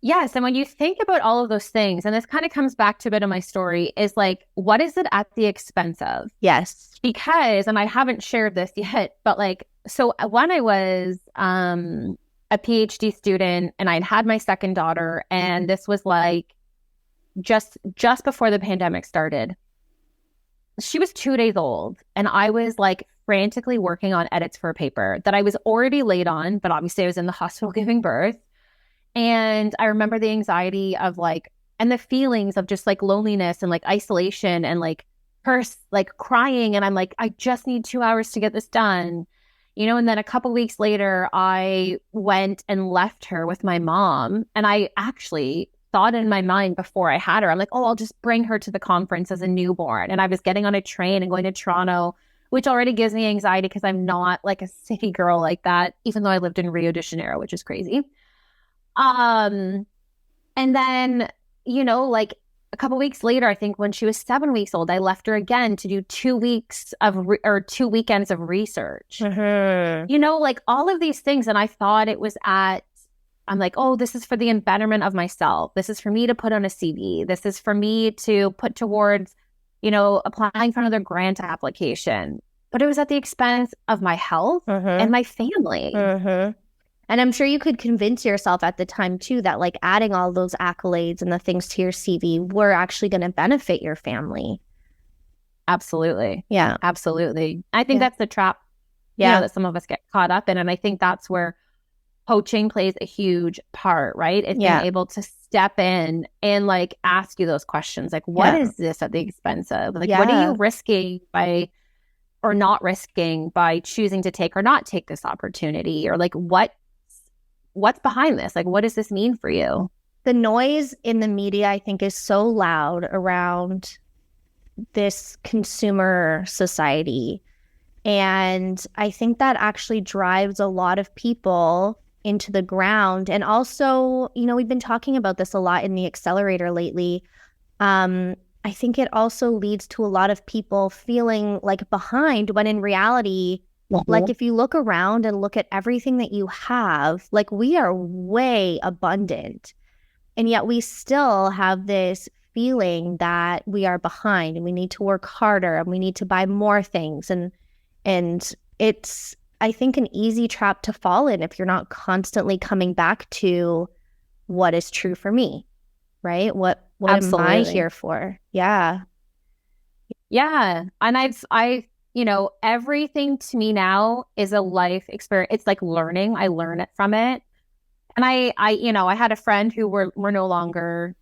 Yes. And when you think about all of those things, and this kind of comes back to a bit of my story, is like, what is it at the expense of? Yes. Because, and I haven't shared this yet, but like, so when I was a PhD student and I'd had my second daughter, and this was like just before the pandemic started, she was 2 days old, and I was like frantically working on edits for a paper that I was already late on, but obviously I was in the hospital giving birth. And I remember the anxiety of like, and the feelings of just like loneliness and like isolation and like crying. And I'm like, I just need 2 hours to get this done, and then a couple weeks later, I went and left her with my mom. And I actually thought in my mind before I had her, I'm like, oh, I'll just bring her to the conference as a newborn. And I was getting on a train and going to Toronto, which already gives me anxiety because I'm not like a city girl like that, even though I lived in Rio de Janeiro, which is crazy. And then, like a couple weeks later, I think when she was 7 weeks old, I left her again to do 2 weeks of 2 weekends of research, like all of these things. And I thought it was I'm like, oh, this is for the betterment of myself. This is for me to put on a CV. This is for me to put towards, applying for another grant application. But it was at the expense of my health and my family. And I'm sure you could convince yourself at the time too that like adding all those accolades and the things to your CV were actually going to benefit your family. Absolutely. Yeah. Absolutely. I think that's the trap that some of us get caught up in. And I think that's where coaching plays a huge part, right? It's being able to step in and like ask you those questions. Like, what is this at the expense of? Like, what are you risking by or not risking by choosing to take or not take this opportunity? Or like, what's behind this? Like, what does this mean for you? The noise in the media, I think, is so loud around this consumer society. And I think that actually drives a lot of people into the ground. And also, we've been talking about this a lot in the accelerator lately. I think it also leads to a lot of people feeling like behind when in reality, like if you look around and look at everything that you have, like we are way abundant. And yet we still have this feeling that we are behind and we need to work harder and we need to buy more things. And it's, I think, an easy trap to fall in if you're not constantly coming back to what is true for me, right? What am I here for? Yeah. Yeah. And I, everything to me now is a life experience. It's like learning. I learn it from it. And I had a friend who we're no longer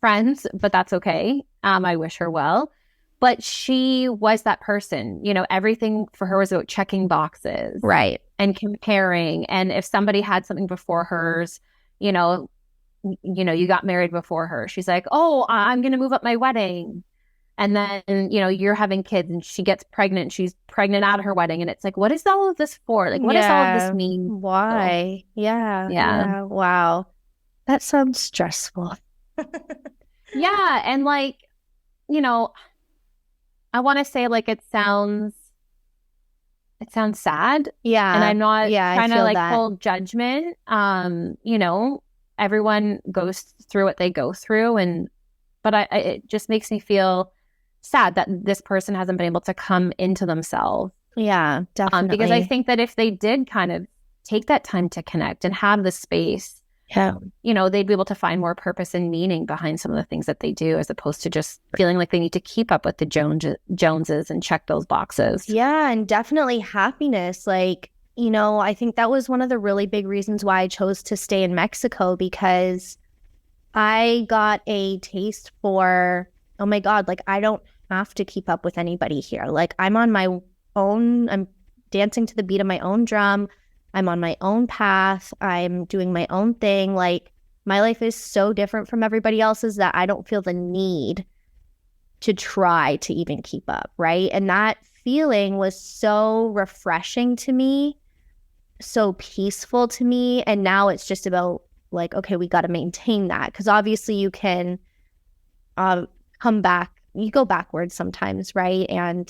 friends, but that's okay. I wish her well. But she was that person, everything for her was about checking boxes. Right. And comparing. And if somebody had something before hers, you got married before her. She's like, oh, I'm going to move up my wedding. And then, you're having kids and she gets pregnant. She's pregnant at her wedding. And it's like, what is all of this for? Like, what does all of this mean? Why? Yeah. Wow. That sounds stressful. Yeah. And like, I want to say like it sounds sad. Yeah. And I'm not trying to like hold judgment. Everyone goes through what they go through. But it just makes me feel sad that this person hasn't been able to come into themselves. Yeah, definitely. Because I think that if they did kind of take that time to connect and have the space, they'd be able to find more purpose and meaning behind some of the things that they do, as opposed to just feeling like they need to keep up with the Joneses and check those boxes. Yeah, and definitely happiness. Like, I think that was one of the really big reasons why I chose to stay in Mexico, because I got a taste for, oh my God, like I don't have to keep up with anybody here. Like I'm on my own, I'm dancing to the beat of my own drum. I'm on my own path. I'm doing my own thing. Like my life is so different from everybody else's that I don't feel the need to try to even keep up, right? And that feeling was so refreshing to me, so peaceful to me. And now it's just about like, okay, we got to maintain that, because obviously you can come back, you go backwards sometimes, right? And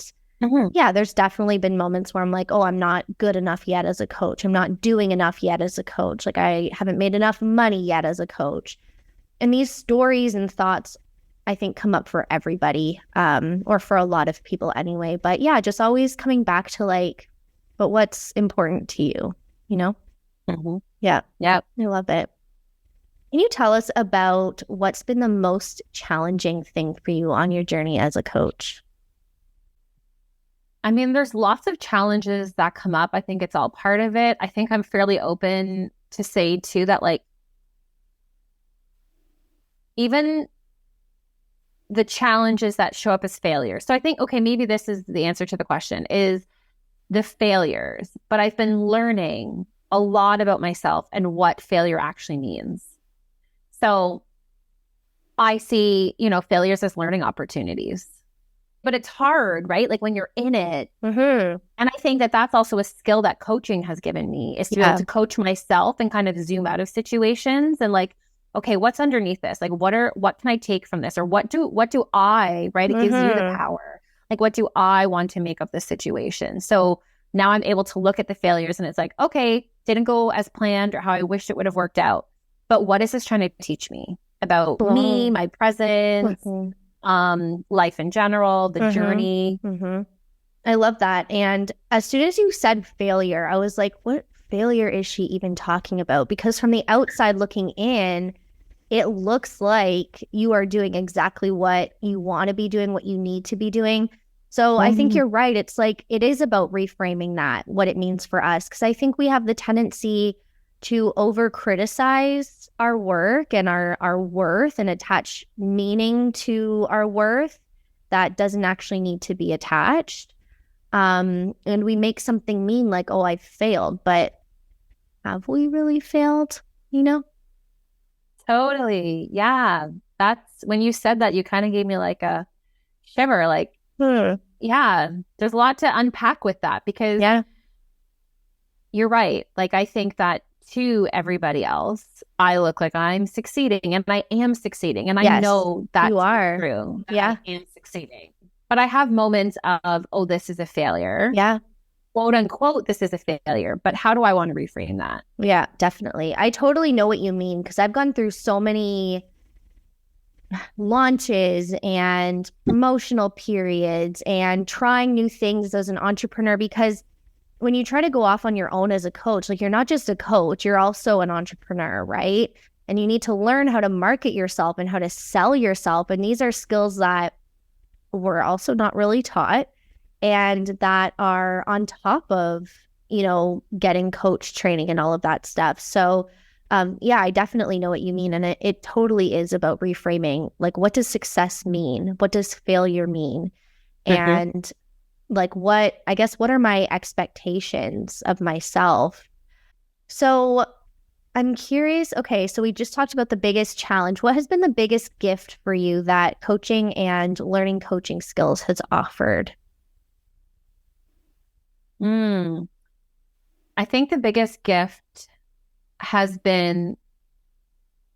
yeah, there's definitely been moments where I'm like, oh, I'm not good enough yet as a coach. I'm not doing enough yet as a coach. Like I haven't made enough money yet as a coach. And these stories and thoughts, I think, come up for everybody, or for a lot of people anyway. But yeah, just always coming back to like, but what's important to you, Yeah. Yeah. I love it. Can you tell us about what's been the most challenging thing for you on your journey as a coach? I mean, there's lots of challenges that come up. I think it's all part of it. I think I'm fairly open to say too that like even the challenges that show up as failures. So I think, okay, maybe this is the answer to the question, is the failures. But I've been learning a lot about myself and what failure actually means. So I see, failures as learning opportunities. But it's hard, right? Like when you're in it. Mm-hmm. And I think that that's also a skill that coaching has given me, is to be able to coach myself and kind of zoom out of situations and like, okay, what's underneath this? Like, what can I take from this? Or what do I, right? It gives you the power. Like, what do I want to make of this situation? So now I'm able to look at the failures and it's like, okay, didn't go as planned or how I wished it would have worked out. But what is this trying to teach me about me, my presence, life in general, the journey? I love that. And as soon as you said failure, I was like, what failure is she even talking about? Because from the outside looking in, it looks like you are doing exactly what you want to be doing, what you need to be doing. So I think you're right. It's like, it is about reframing that, what it means for us. Because I think we have the tendency to over criticize our work and our worth and attach meaning to our worth that doesn't actually need to be attached. And we make something mean like, oh, I failed, but have we really failed? Totally. Yeah. That's when you said that, you kind of gave me like a shiver, like, yeah, there's a lot to unpack with that, because you're right. Like, I think that to everybody else, I look like I'm succeeding, and I am succeeding. And I know that you are true. I am succeeding. But I have moments of, oh, this is a failure. Yeah. Quote unquote, this is a failure. But how do I want to reframe that? Yeah, definitely. I totally know what you mean, because I've gone through so many launches and promotional periods and trying new things as an entrepreneur, because when you try to go off on your own as a coach, like you're not just a coach, you're also an entrepreneur, right? And you need to learn how to market yourself and how to sell yourself. And these are skills that we're also not really taught and that are on top of, getting coach training and all of that stuff. So yeah, I definitely know what you mean. And it totally is about reframing. Like, what does success mean? What does failure mean? Mm-hmm. And like, what are my expectations of myself? So I'm curious. Okay, so we just talked about the biggest challenge. What has been the biggest gift for you that coaching and learning coaching skills has offered? I think the biggest gift has been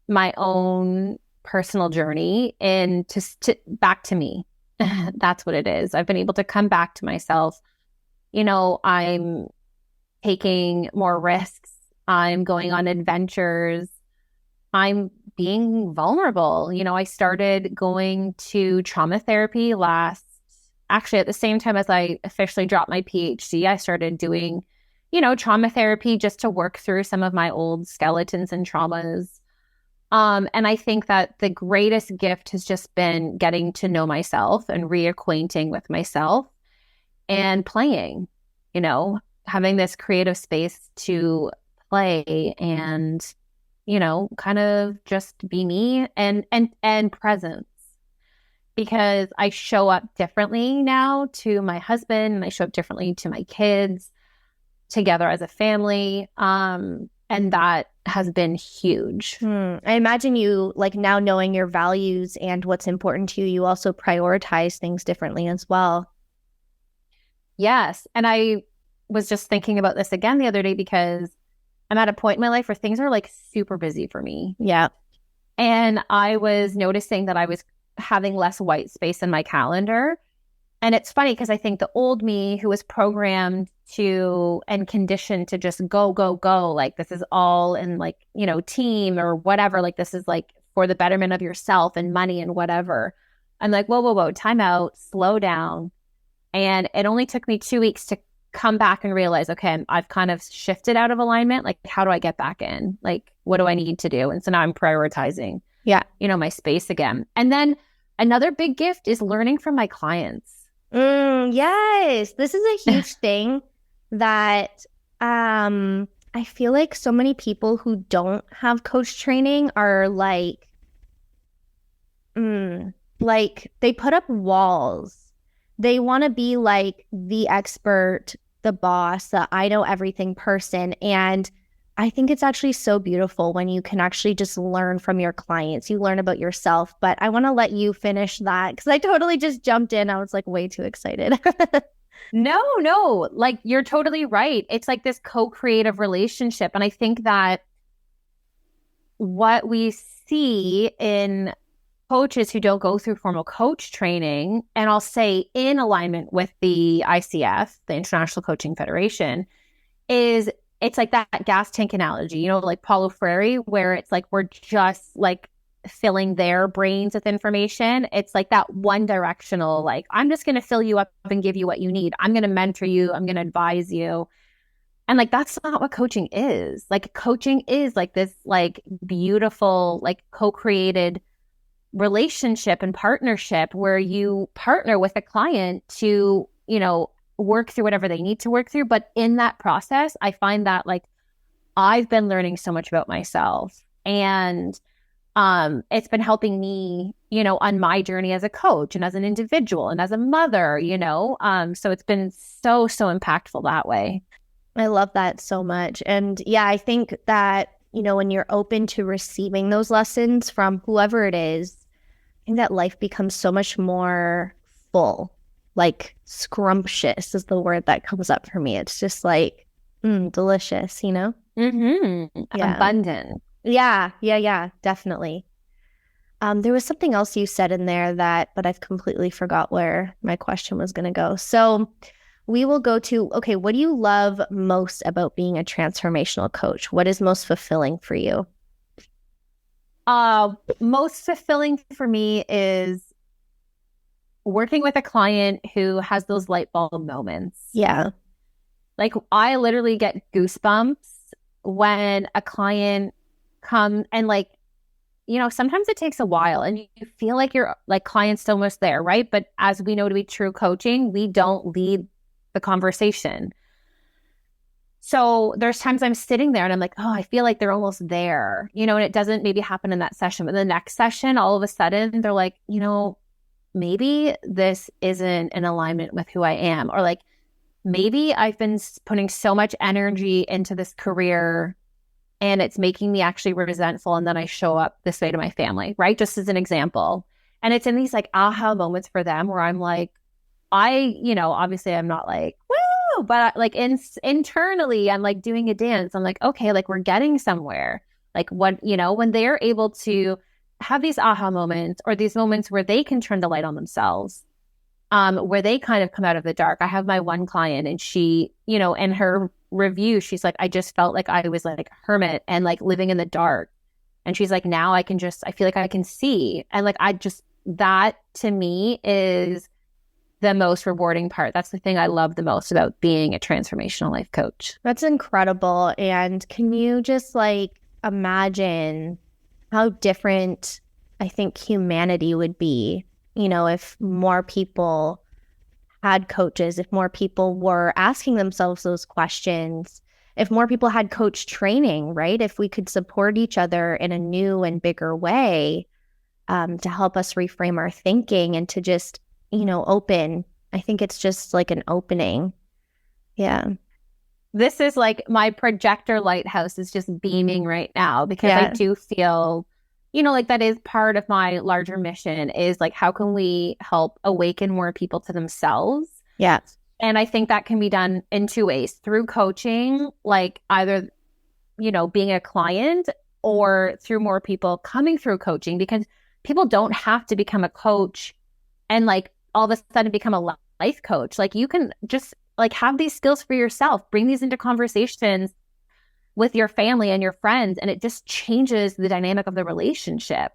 my own personal journey and back to me. That's what it is. I've been able to come back to myself. I'm taking more risks. I'm going on adventures. I'm being vulnerable. I started going to trauma therapy actually at the same time as I officially dropped my PhD. I started doing, trauma therapy just to work through some of my old skeletons and traumas. And I think that the greatest gift has just been getting to know myself and reacquainting with myself and playing, having this creative space to play and, kind of just be me and presence. Because I show up differently now to my husband and I show up differently to my kids together as a family. And that has been huge. I imagine you, like, now knowing your values and what's important to you, you also prioritize things differently as well. Yes. And I was just thinking about this again the other day because I'm at a point in my life where things are like super busy for me. Yeah. And I was noticing that I was having less white space in my calendar. And it's funny because I think the old me who was programmed to and conditioned to just go, go, go, like this is all in like, team or whatever, like this is like for the betterment of yourself and money and whatever. I'm like, whoa, whoa, whoa, time out, slow down. And it only took me 2 weeks to come back and realize, okay, I've kind of shifted out of alignment. Like, how do I get back in? Like, what do I need to do? And so now I'm prioritizing, my space again. And then another big gift is learning from my clients. Yes, this is a huge thing that I feel like so many people who don't have coach training are like they put up walls. They want to be like the expert, the boss, the I know everything person. And I think it's actually so beautiful when you can actually just learn from your clients. You learn about yourself. But I want to let you finish that because I totally just jumped in. I was like way too excited. No, like you're totally right. It's like this co-creative relationship. And I think that what we see in coaches who don't go through formal coach training, and I'll say in alignment with the ICF, the International Coaching Federation, is it's like that gas tank analogy, like Paulo Freire, where it's like we're just like filling their brains with information. It's like that one directional, like, I'm just going to fill you up and give you what you need. I'm going to mentor you. I'm going to advise you. And like, that's not what coaching is. Like, coaching is like this, like, beautiful, like, co-created relationship and partnership where you partner with a client to, work through whatever they need to work through. But in that process, I find that like I've been learning so much about myself, and it's been helping me, on my journey as a coach and as an individual and as a mother, so it's been so impactful that way. I love that so much. And yeah, I think that, when you're open to receiving those lessons from whoever it is, I think that life becomes so much more full. Like, scrumptious is the word that comes up for me. It's just like delicious, Mm-hmm. Yeah. Abundant. Yeah, definitely. There was something else you said in there but I've completely forgot where my question was going to go. So we will go to, okay, what do you love most about being a transformational coach? What is most fulfilling for you? Most fulfilling for me is working with a client who has those light bulb moments. Yeah. Like I literally get goosebumps when a client comes and like, sometimes it takes a while and you feel like your like client's almost there, right? But as we know to be true coaching, we don't lead the conversation. So there's times I'm sitting there and I'm like, oh, I feel like they're almost there, and it doesn't maybe happen in that session. But the next session, all of a sudden, they're like, maybe this isn't in alignment with who I am. Or like, maybe I've been putting so much energy into this career and it's making me actually resentful. And then I show up this way to my family, right? Just as an example. And it's in these like aha moments for them where I'm like, obviously I'm not like, woo, but like internally I'm like doing a dance. I'm like, okay, like we're getting somewhere. Like what, when they're able to have these aha moments or these moments where they can turn the light on themselves, where they kind of come out of the dark. I have my one client and she, in her review, she's like, I just felt like I was like a hermit and like living in the dark. And she's like, now I feel like I can see. And like, that to me is the most rewarding part. That's the thing I love the most about being a transformational life coach. That's incredible. And can you just like imagine how different I think humanity would be, if more people had coaches, if more people were asking themselves those questions, if more people had coach training, right? If we could support each other in a new and bigger way, to help us reframe our thinking and to just, open. I think it's just like an opening. Yeah. This is like my projector lighthouse is just beaming right now because I do feel, like that is part of my larger mission is like, how can we help awaken more people to themselves? Yeah. And I think that can be done in two ways, through coaching, like either, being a client or through more people coming through coaching, because people don't have to become a coach and like all of a sudden become a life coach. Like you can just like have these skills for yourself, bring these into conversations with your family and your friends, and it just changes the dynamic of the relationship.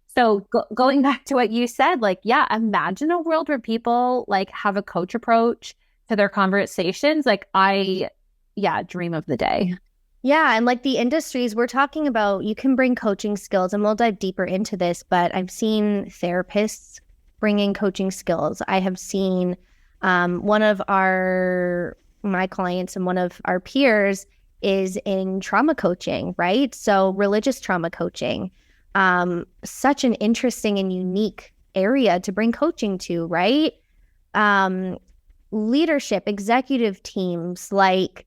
So going back to what you said, like, yeah, imagine a world where people like have a coach approach to their conversations. Like dream of the day. Yeah. And like the industries we're talking about, you can bring coaching skills and we'll dive deeper into this, but I've seen therapists bringing coaching skills. I have seen one of my clients and one of our peers is in trauma coaching, right? So religious trauma coaching, such an interesting and unique area to bring coaching to, right? Leadership, executive teams, like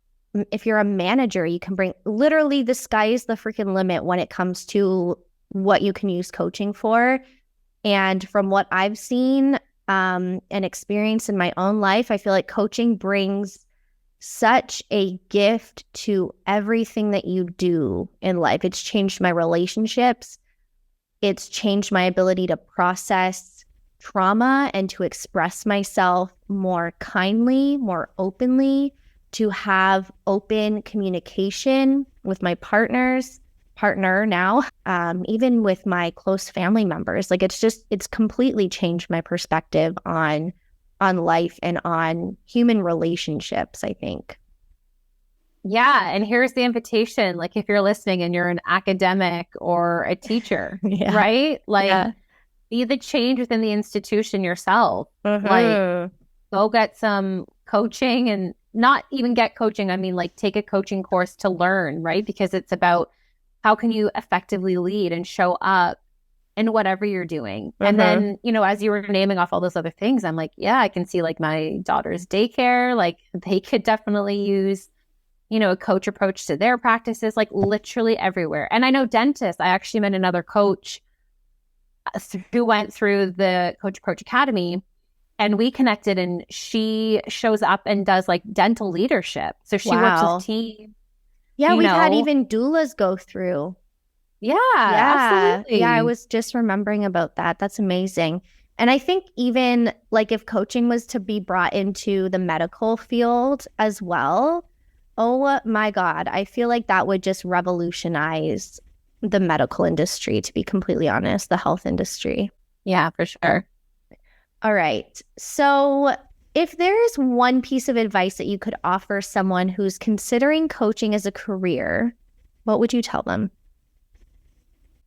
if you're a manager, you can bring literally the sky is the freaking limit when it comes to what you can use coaching for. And from what I've seen and experienced in my own life, I feel like coaching brings such a gift to everything that you do in life. It's changed my relationships. It's changed my ability to process trauma and to express myself more kindly, more openly, to have open communication with my partner now, even with my close family members. Like it's completely changed my perspective on life and on human relationships, I think. Yeah. And here's the invitation. Like if you're listening and you're an academic or a teacher, right? Like be the change within the institution yourself. Like go get some coaching, and not even get coaching. I mean, like take a coaching course to learn, right? Because it's about how can you effectively lead and show up in whatever you're doing. And then, as you were naming off all those other things, I'm like, yeah, I can see like my daughter's daycare, like they could definitely use, a coach approach to their practices, like literally everywhere. And I know dentists, I actually met another coach who went through the Coach Approach Academy, and we connected, and she shows up and does like dental leadership. So she works with teams. Yeah, we've had even doulas go through. Yeah, absolutely. Yeah, I was just remembering about that. That's amazing. And I think even like if coaching was to be brought into the medical field as well, oh my God, I feel like that would just revolutionize the medical industry, to be completely honest, the health industry. Yeah, for sure. All right. So if there is one piece of advice that you could offer someone who's considering coaching as a career, what would you tell them?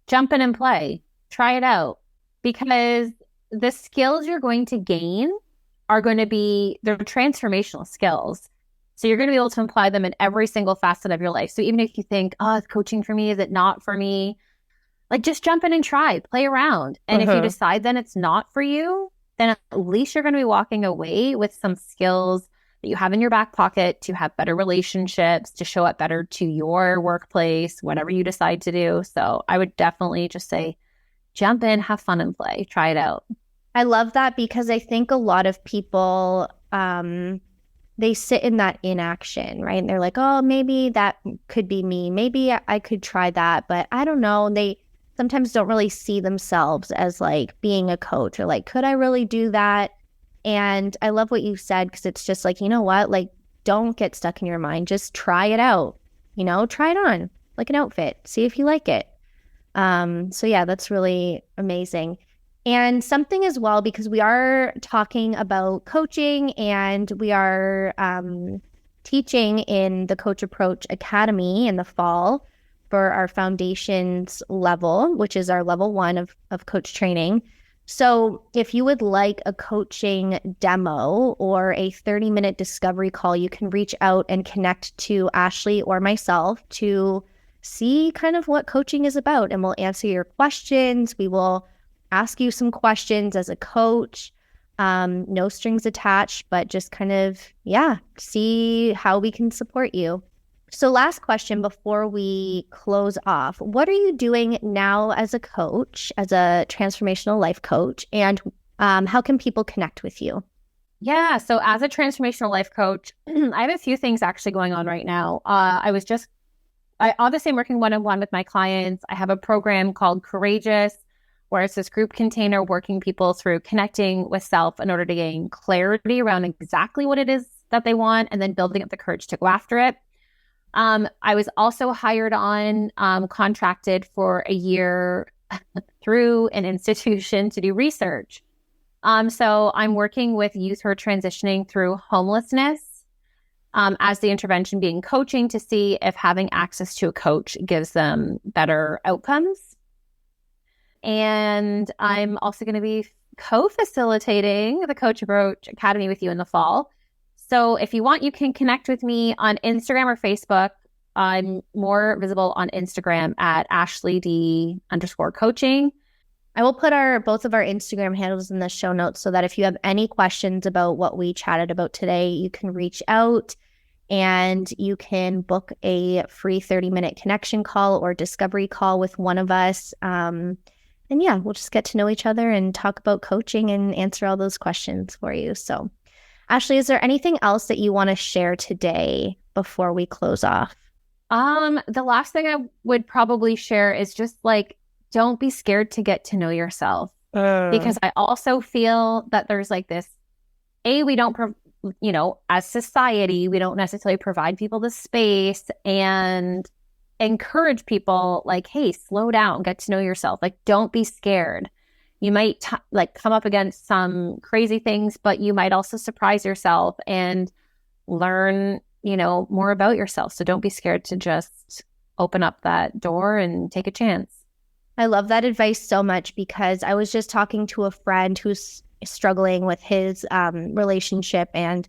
Jump in and play. Try it out. Because the skills you're going to gain are going to be, they're transformational skills. So you're going to be able to apply them in every single facet of your life. So even if you think, oh, is coaching for me? Is it not for me? Like, just jump in and try, play around. And if you decide then it's not for you, then at least you're going to be walking away with some skills that you have in your back pocket to have better relationships, to show up better to your workplace, whatever you decide to do. So I would definitely just say, jump in, have fun and play, try it out. I love that, because I think a lot of people, they sit in that inaction, right? And they're like, oh, maybe that could be me. Maybe I could try that, but I don't know. They sometimes don't really see themselves as like being a coach, or like, could I really do that? And I love what you said, because it's just like, you know what? Like, don't get stuck in your mind. Just try it out, try it on like an outfit. See if you like it. So yeah, that's really amazing. And something as well, because we are talking about coaching, and we are teaching in the Coach Approach Academy in the fall for our foundations level, which is our level 1 of coach training. So if you would like a coaching demo or a 30-minute discovery call, you can reach out and connect to Ashley or myself to see kind of what coaching is about. And we'll answer your questions. We will ask you some questions as a coach, no strings attached, but just kind of, see how we can support you. So last question before we close off, what are you doing now as a coach, as a transformational life coach, and how can people connect with you? Yeah, so as a transformational life coach, I have a few things actually going on right now. I obviously am working one-on-one with my clients. I have a program called Courageous, where it's this group container working people through connecting with self in order to gain clarity around exactly what it is that they want, and then building up the courage to go after it. I was also hired on, contracted for a year through an institution to do research. So I'm working with youth who are transitioning through homelessness, as the intervention being coaching, to see if having access to a coach gives them better outcomes. And I'm also going to be co-facilitating the Coach Approach Academy with you in the fall. So if you want, you can connect with me on Instagram or Facebook. I'm more visible on Instagram at AshleyD_coaching. I will put both of our Instagram handles in the show notes, so that if you have any questions about what we chatted about today, you can reach out and you can book a free 30-minute connection call or discovery call with one of us. And yeah, we'll just get to know each other and talk about coaching and answer all those questions for you. So Ashley, is there anything else that you want to share today before we close off? The last thing I would probably share is just like, don't be scared to get to know yourself. Because I also feel that there's like this, we don't, as society, we don't necessarily provide people the space and encourage people like, hey, slow down, get to know yourself. Like, don't be scared. You might come up against some crazy things, but you might also surprise yourself and learn, more about yourself. So don't be scared to just open up that door and take a chance. I love that advice so much, because I was just talking to a friend who's struggling with his relationship, and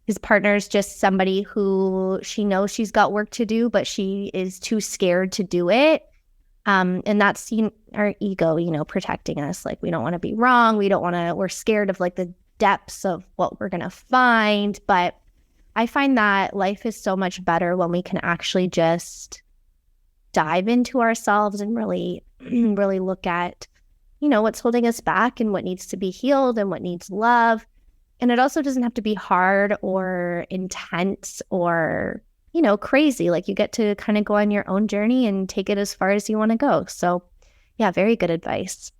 his partner's just somebody who she knows she's got work to do, but she is too scared to do it. And that's our ego, protecting us. Like, we don't want to be wrong. We're scared of like the depths of what we're going to find. But I find that life is so much better when we can actually just dive into ourselves and really, really look at, what's holding us back and what needs to be healed and what needs love. And it also doesn't have to be hard or intense or crazy. Like, you get to kind of go on your own journey and take it as far as you want to go. So yeah, very good advice.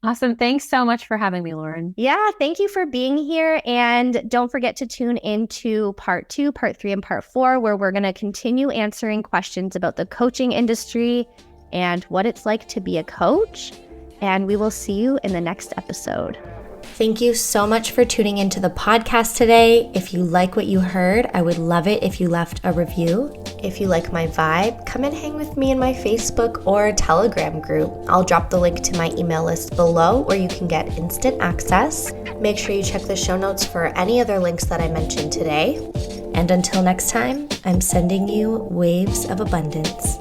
Awesome. Thanks so much for having me, Lauren. Yeah, thank you for being here. And don't forget to tune into part 2, part 3, and part 4, where we're going to continue answering questions about the coaching industry and what it's like to be a coach. And we will see you in the next episode. Thank you so much for tuning into the podcast today. If you like what you heard, I would love it if you left a review. If you like my vibe, come and hang with me in my Facebook or Telegram group. I'll drop the link to my email list below where you can get instant access. Make sure you check the show notes for any other links that I mentioned today. And until next time, I'm sending you waves of abundance.